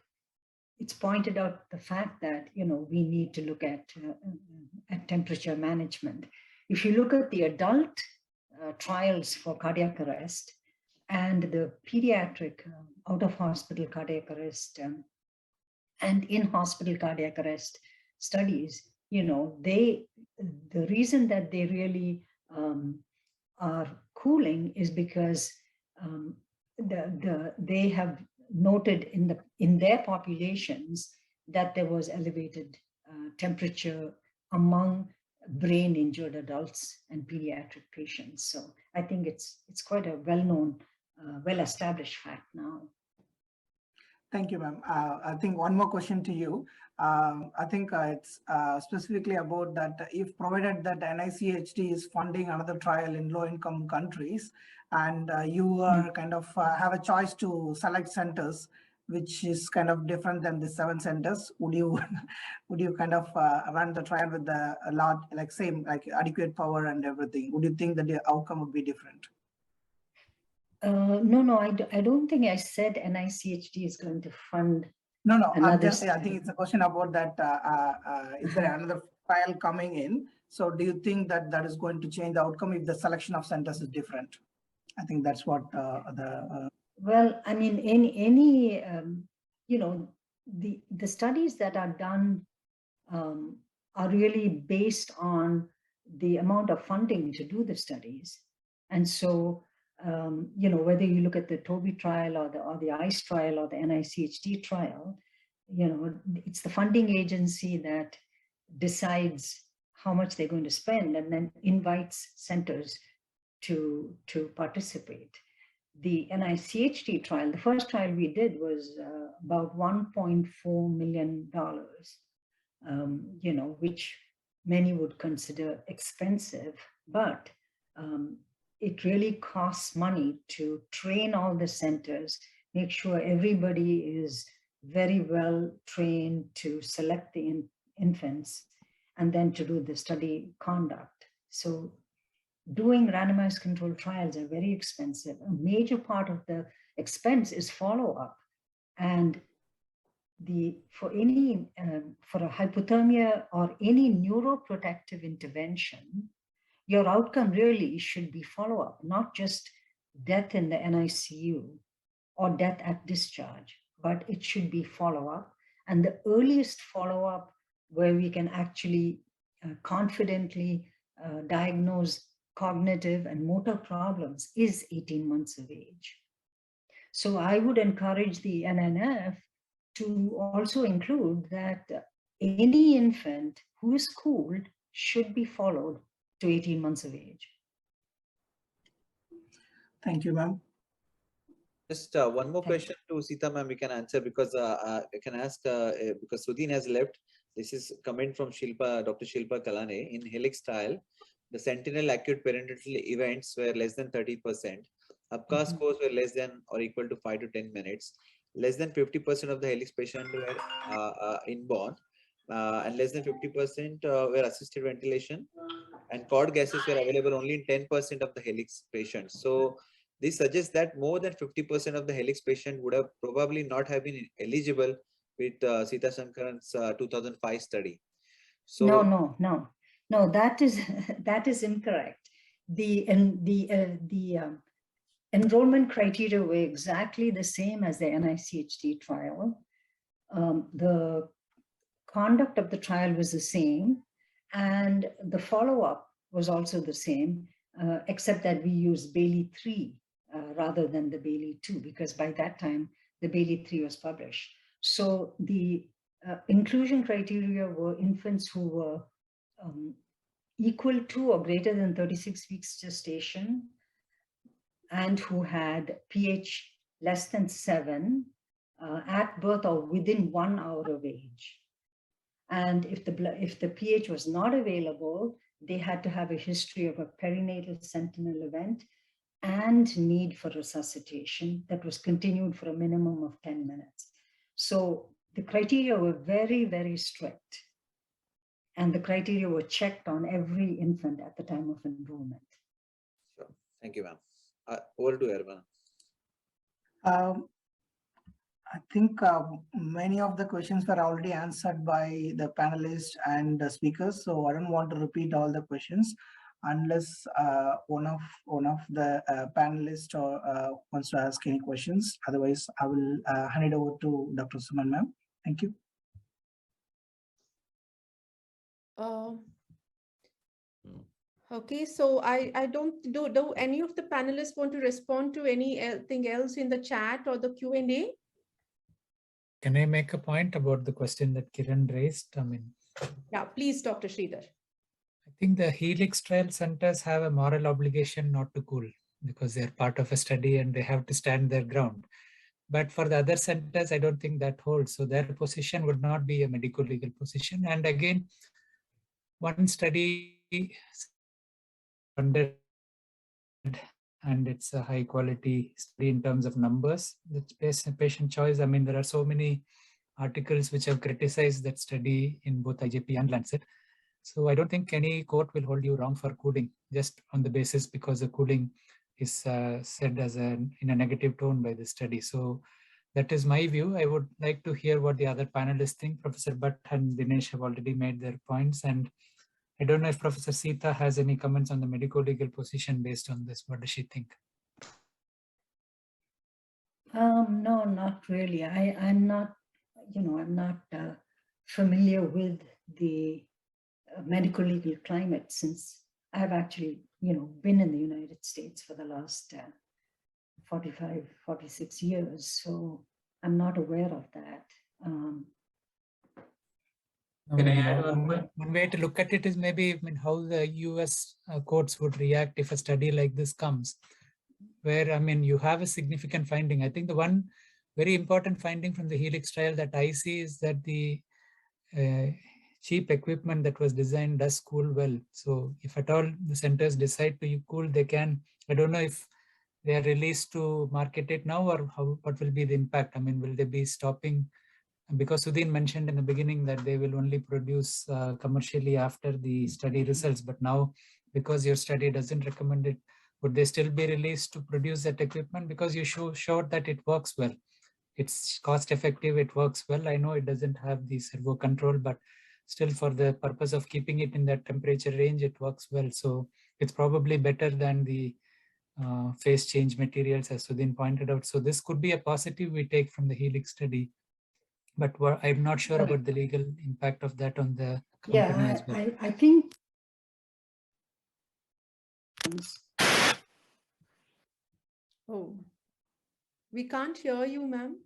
Speaker 6: it's pointed out the fact that we need to look at temperature management. If you look at the adult trials for cardiac arrest and the pediatric out-of-hospital cardiac arrest and in-hospital cardiac arrest studies, the reason that they really are cooling is because they have noted in their populations that there was elevated temperature among brain injured adults and pediatric patients. So I think it's quite a well-known, well-established fact now.
Speaker 9: Thank you, ma'am. I think one more question to you. I think it's specifically about that if provided that NICHD is funding another trial in low-income countries, and you are kind of have a choice to select centers, which is kind of different than the 7 centers, would you kind of run the trial with the large, like same, like adequate power and everything? Would you think that the outcome would be different?
Speaker 6: No, I don't think I said NICHD is going to fund.
Speaker 9: No, I think it's a question about that. Is there another trial coming in? So do you think that that is going to change the outcome if the selection of centers is different? I think that's what
Speaker 6: Well, I mean, any the studies that are done are really based on the amount of funding to do the studies. And so, whether you look at the TOBI trial or the ICE trial or the NICHD trial, it's the funding agency that decides how much they're going to spend and then invites centers to participate. The NICHD trial, the first trial we did was about $1.4 million, which many would consider expensive, but it really costs money to train all the centers, make sure everybody is very well trained to select the infants, and then to do the study conduct. So doing randomized controlled trials are very expensive. A major part of the expense is follow-up. And for a hypothermia or any neuroprotective intervention, your outcome really should be follow-up, not just death in the NICU or death at discharge, but it should be follow-up. And the earliest follow-up where we can actually confidently diagnose cognitive and motor problems is 18 months of age. So I would encourage the NNF to also include that any infant who is cooled should be followed to 18 months of age.
Speaker 9: Thank you, ma'am.
Speaker 5: Just one more question to Sita ma'am, we can answer because I can ask because Sudhin has left. This is comment from Shilpa, Dr. Shilpa Kalane. In Helix trial, the sentinel acute perinatal events were less than 30%. APCA scores were less than or equal to 5 to 10 minutes. Less than 50% of the Helix patients were inborn, and less than 50% were assisted ventilation. And cord gases were available only in 10% of the Helix patients. So this suggests that more than 50% of the Helix patient would have probably not have been eligible with Sita Shankaran's 2005 study. So
Speaker 6: no, that is that is incorrect. The enrollment criteria were exactly the same as the NICHD trial. The conduct of the trial was the same, and the follow-up was also the same, except that we used Bailey 3 rather than the Bailey 2, because by that time the Bailey 3 was published. So the inclusion criteria were infants who were equal to or greater than 36 weeks gestation and who had pH less than 7 at birth or within 1 hour of age. And if the pH was not available, they had to have a history of a perinatal sentinel event and need for resuscitation that was continued for a minimum of 10 minutes. So the criteria were very, very strict. And the criteria were checked on every infant at the time of enrollment.
Speaker 5: Sure. Thank you, ma'am. Over to Ervan.
Speaker 9: I think many of the questions were already answered by the panelists and the speakers, so I don't want to repeat all the questions unless one of the panelists wants to ask any questions. Otherwise, I will hand it over to Dr. Suman ma'am. Thank you.
Speaker 1: Okay, so I don't do any of the panelists want to respond to anything else in the chat or the Q&A?
Speaker 4: Can I make a point about the question that Kiran raised?
Speaker 1: Yeah, please, Dr. Sridhar.
Speaker 4: I think the Helix trial centers have a moral obligation not to cool because they're part of a study and they have to stand their ground. But for the other centers, I don't think that holds. So their position would not be a medical legal position. And again, one study funded and it's a high quality study in terms of numbers. That's patient choice. There are so many articles which have criticized that study in both IJP and Lancet. So I don't think any court will hold you wrong for cooling just on the basis because the cooling is said as in a negative tone by the study. So that is my view. I would like to hear what the other panelists think. Professor Bhatt and Dinesh have already made their points, and I don't know if Professor Sita has any comments on the medico-legal position based on this. What does she think?
Speaker 6: No, not really. I'm not, I'm not familiar with the medical legal climate since I've actually, been in the United States for the last 45, 46 years. So I'm not aware of that.
Speaker 7: Can I add one
Speaker 4: way to look at it is maybe how the US courts would react if a study like this comes, where you have a significant finding. I think the one very important finding from the Helix trial that I see is that the cheap equipment that was designed does cool well. So if at all the centers decide to cool, they can. I don't know if they are released to market it now or what will be the impact. Will they be stopping? Because Sudhin mentioned in the beginning that they will only produce commercially after the study results. But now, because your study doesn't recommend it, would they still be released to produce that equipment? Because you showed that it works well. It's cost effective, it works well. I know it doesn't have the servo control, but still for the purpose of keeping it in that temperature range, it works well. So it's probably better than the phase change materials, as Sudhin pointed out. So this could be a positive we take from the Helix study. But I'm not sure about the legal impact of that on the company as well.
Speaker 6: I think.
Speaker 1: Oh, we can't hear you, ma'am.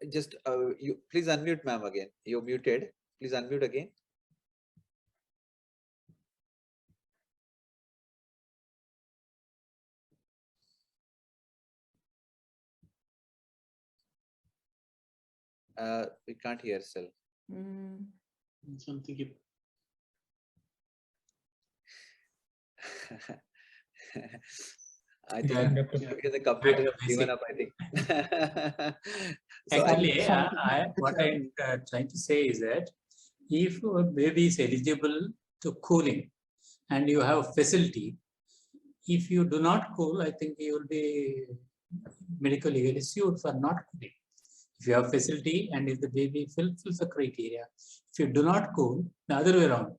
Speaker 5: You please unmute, ma'am, again. You're muted. Please unmute again. We can't hear, Sel.
Speaker 2: Something you...
Speaker 5: I think the computer has given up, I think.
Speaker 7: So actually, what I'm trying to say is that if a baby is eligible to cooling and you have facility, if you do not cool, I think you will be medical legally sued for not cooling. If you have facility and if the baby fulfills the criteria, if you do not cool, the other way around.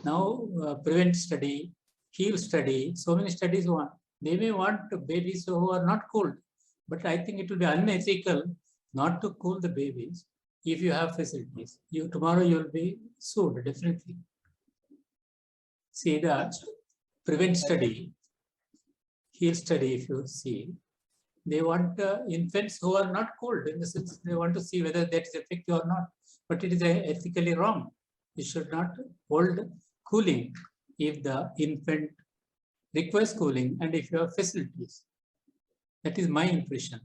Speaker 7: Now, prevent study, heal study, so many studies want. They may want babies who are not cooled, but I think it will be unethical not to cool the babies if you have facilities. Tomorrow you will be sued, definitely. See the prevent study, heal study, if you see, they want infants who are not cooled, in the sense they want to see whether that is effective or not. But it is ethically wrong. You should not hold cooling if the infant requires cooling and if you have facilities. That is my impression.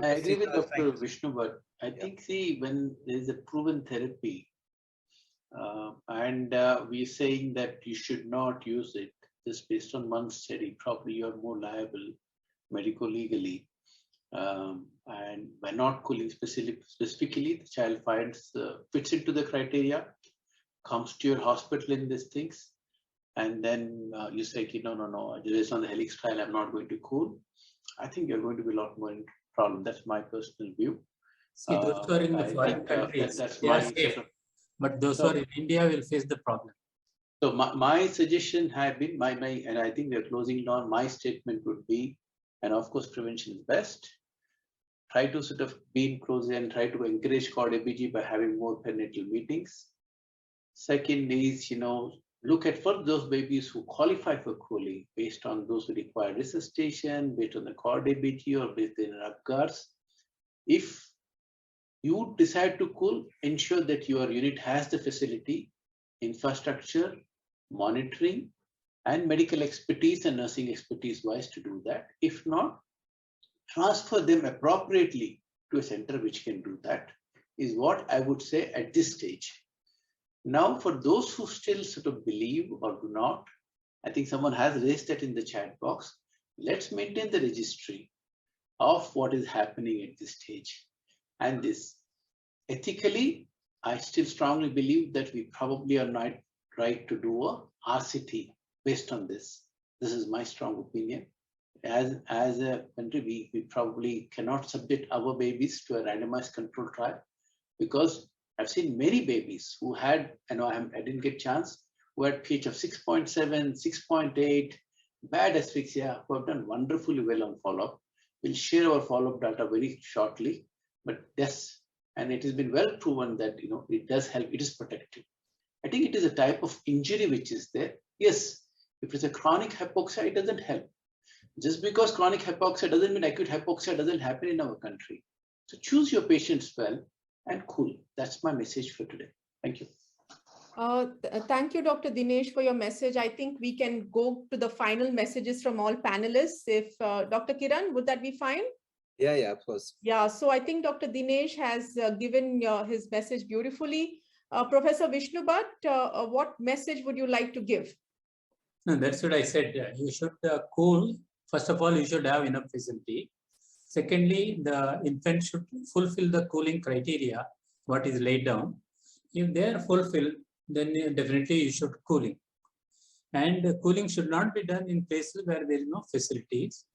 Speaker 2: I agree with Dr. Vishnu, but I think, see, when there is a proven therapy and we're saying that you should not use it just based on one study, probably you're more liable medico-legally. And by not cooling specifically, the child fits into the criteria, comes to your hospital in these things, and then you say, no, based on the Helix trial, I'm not going to cool. I think you're going to be a lot more in problem. That's my personal view.
Speaker 7: See, those who are in the foreign countries, they are safe. But those who are in India will face the problem.
Speaker 2: So my suggestion had been, and I think we're closing down, my statement would be, and of course, prevention is best. Try to sort of be in close and try to encourage cord ABG by having more perinatal meetings. Second is, look at for those babies who qualify for cooling based on those who require resuscitation, based on the cord ABG or based on UpGuards. If you decide to cool, ensure that your unit has the facility, infrastructure, monitoring, and medical expertise and nursing expertise wise to do that. If not, transfer them appropriately to a center which can do that, is what I would say at this stage. Now, for those who still sort of believe or do not, I think someone has raised that in the chat box. Let's maintain the registry of what is happening at this stage. And this, ethically, I still strongly believe that we probably are not right to do a RCT based on this. This is my strong opinion. As a country, we probably cannot subject our babies to a randomized control trial, because I've seen many babies who had, I didn't get chance, who had pH of 6.7, 6.8, bad asphyxia, who have done wonderfully well on follow-up. We'll share our follow-up data very shortly, but yes, and it has been well proven that it does help, it is protective. I think it is a type of injury which is there. Yes, if it's a chronic hypoxia, it doesn't help. Just because chronic hypoxia doesn't mean acute hypoxia doesn't happen in our country. So choose your patients well and cool. That's my message for today. Thank you.
Speaker 1: Thank you, Dr. Dinesh, for your message. I think we can go to the final messages from all panelists. If Dr. Kiran, would that be fine?
Speaker 5: Yeah, of course.
Speaker 1: Yeah, so I think Dr. Dinesh has given his message beautifully. Professor Vishnu Bhatt, what message would you like to give?
Speaker 7: No, that's what I said. You should cool. First of all, you should have enough facility. Secondly, the infant should fulfill the cooling criteria, what is laid down. If they are fulfilled, then definitely you should cooling. And cooling should not be done in places where there is no facilities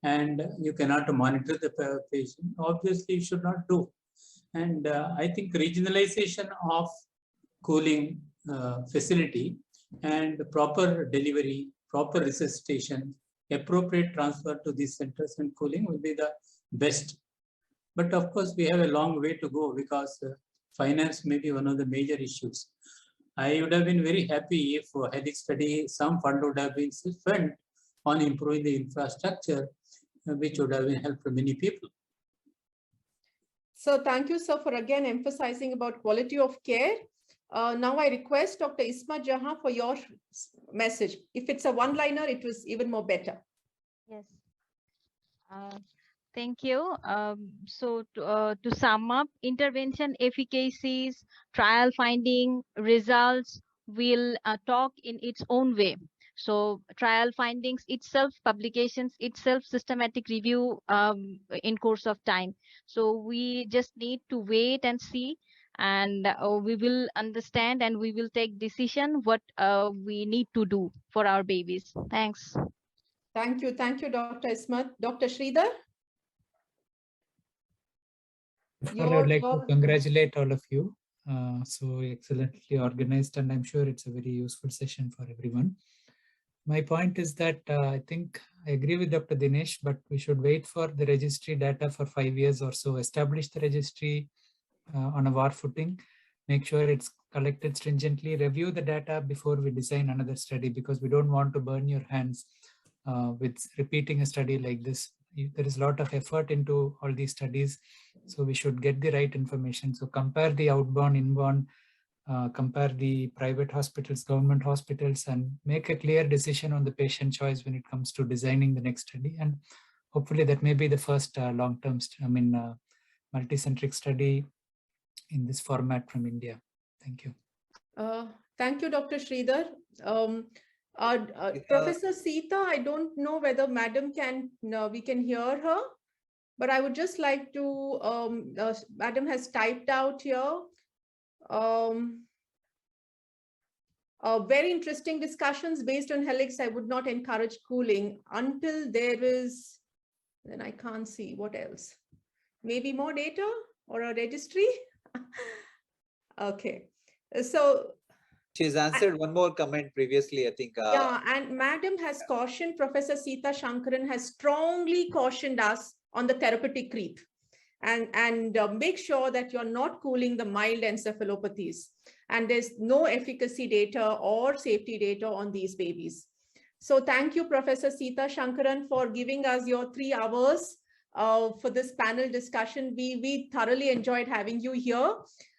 Speaker 7: and you cannot monitor the patient. Obviously, you should not do. And I think regionalization of cooling facility and proper delivery, proper resuscitation, appropriate transfer to these centers and cooling will be the best. But of course, we have a long way to go because finance may be one of the major issues. I would have been very happy if Helix study, some fund would have been spent on improving the infrastructure, which would have been helped for many people.
Speaker 1: So thank you, sir, for again emphasizing about quality of care. Now I request Dr. Isma Jahan for your message. If it's a one-liner, it was even more better.
Speaker 3: Yes. Thank you. So to sum up, intervention efficacies, trial finding, results will talk in its own way. So trial findings itself, publications itself, systematic review in course of time. So we just need to wait and see, and we will understand and we will take decision what we need to do for our babies. Thanks.
Speaker 1: Thank you, Dr. Ismat. Dr. Sridhar?
Speaker 4: I would like to congratulate all of you. So excellently organized, and I'm sure it's a very useful session for everyone. My point is that I think I agree with Dr. Dinesh, but we should wait for the registry data for 5 years or so, establish the registry on a war footing, make sure it's collected stringently, review the data before we design another study, because we don't want to burn your hands with repeating a study like this. There is a lot of effort into all these studies, so we should get the right information. So compare the outbound, inbound, compare the private hospitals, government hospitals, and make a clear decision on the patient choice when it comes to designing the next study. And hopefully that may be the first long-term, multicentric study in this format from India. Thank you.
Speaker 1: Thank you, Dr. Sridhar. Professor Sita, I don't know whether Madam we can hear her, but I would just like to, Madam has typed out here. Very interesting discussions based on Helix. I would not encourage cooling until there is, then I can't see what else. Maybe more data or a registry. Okay, so
Speaker 5: she's answered one more comment previously, I think.
Speaker 1: Yeah, and Madam has cautioned, Professor Sita Shankaran has strongly cautioned us on the therapeutic creep, and make sure that you're not cooling the mild encephalopathies. And there's no efficacy data or safety data on these babies. So thank you, Professor Sita Shankaran, for giving us your 3 hours for this panel discussion. We thoroughly enjoyed having you here.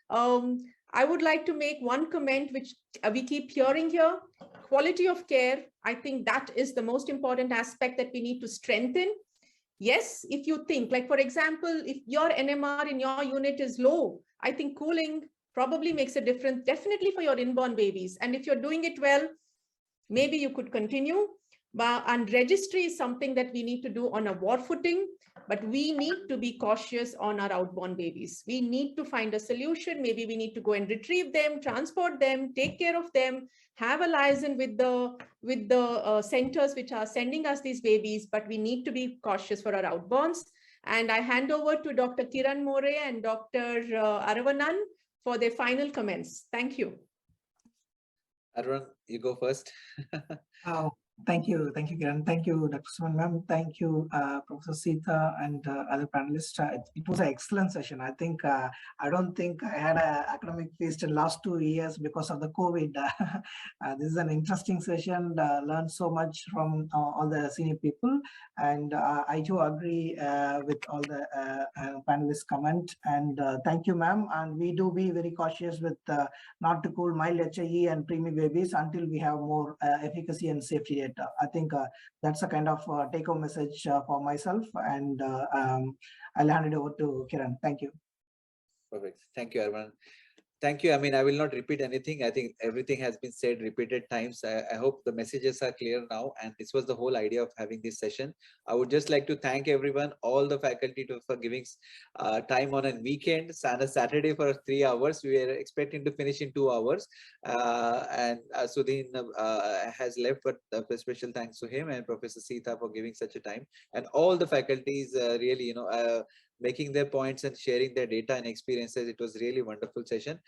Speaker 1: I would like to make one comment which we keep hearing here. Quality of care, I think that is the most important aspect that we need to strengthen. Yes, if you think, like for example, if your NMR in your unit is low, I think cooling probably makes a difference, definitely for your inborn babies. And if you're doing it well, maybe you could continue. And registry is something that we need to do on a war footing, but we need to be cautious on our outborn babies. We need to find a solution. Maybe we need to go and retrieve them, transport them, take care of them, have a liaison with the centers which are sending us these babies, but we need to be cautious for our outborns. And I hand over to Dr. Kiran More and Dr. Aravanan for their final comments. Thank you.
Speaker 5: Arun, you go first.
Speaker 9: Thank you, Kiran. Thank you, Dr. Suman ma'am. Thank you, Professor Sita and other panelists. It was an excellent session. I think I don't think I had an academic feast in last 2 years because of the COVID. This is an interesting session. Learned so much from all the senior people, and I too agree with all the panelists' comment. And thank you, ma'am. And we do be very cautious with not to cool mild HIE and preemie babies until we have more efficacy and safety data. I think that's a kind of take-home message for myself, and I'll hand it over to Kiran. Thank you.
Speaker 5: Perfect. Thank you, Arman. Thank you. I mean, I will not repeat anything. I think everything has been said repeated times. I hope the messages are clear now. And this was the whole idea of having this session. I would just like to thank everyone, all the faculty for giving time on a weekend and a Saturday for 3 hours. We were expecting to finish in 2 hours. And Sudhin has left, but a special thanks to him and Professor Sita for giving such a time. And all the faculties really, making their points and sharing their data and experiences. It was really wonderful session.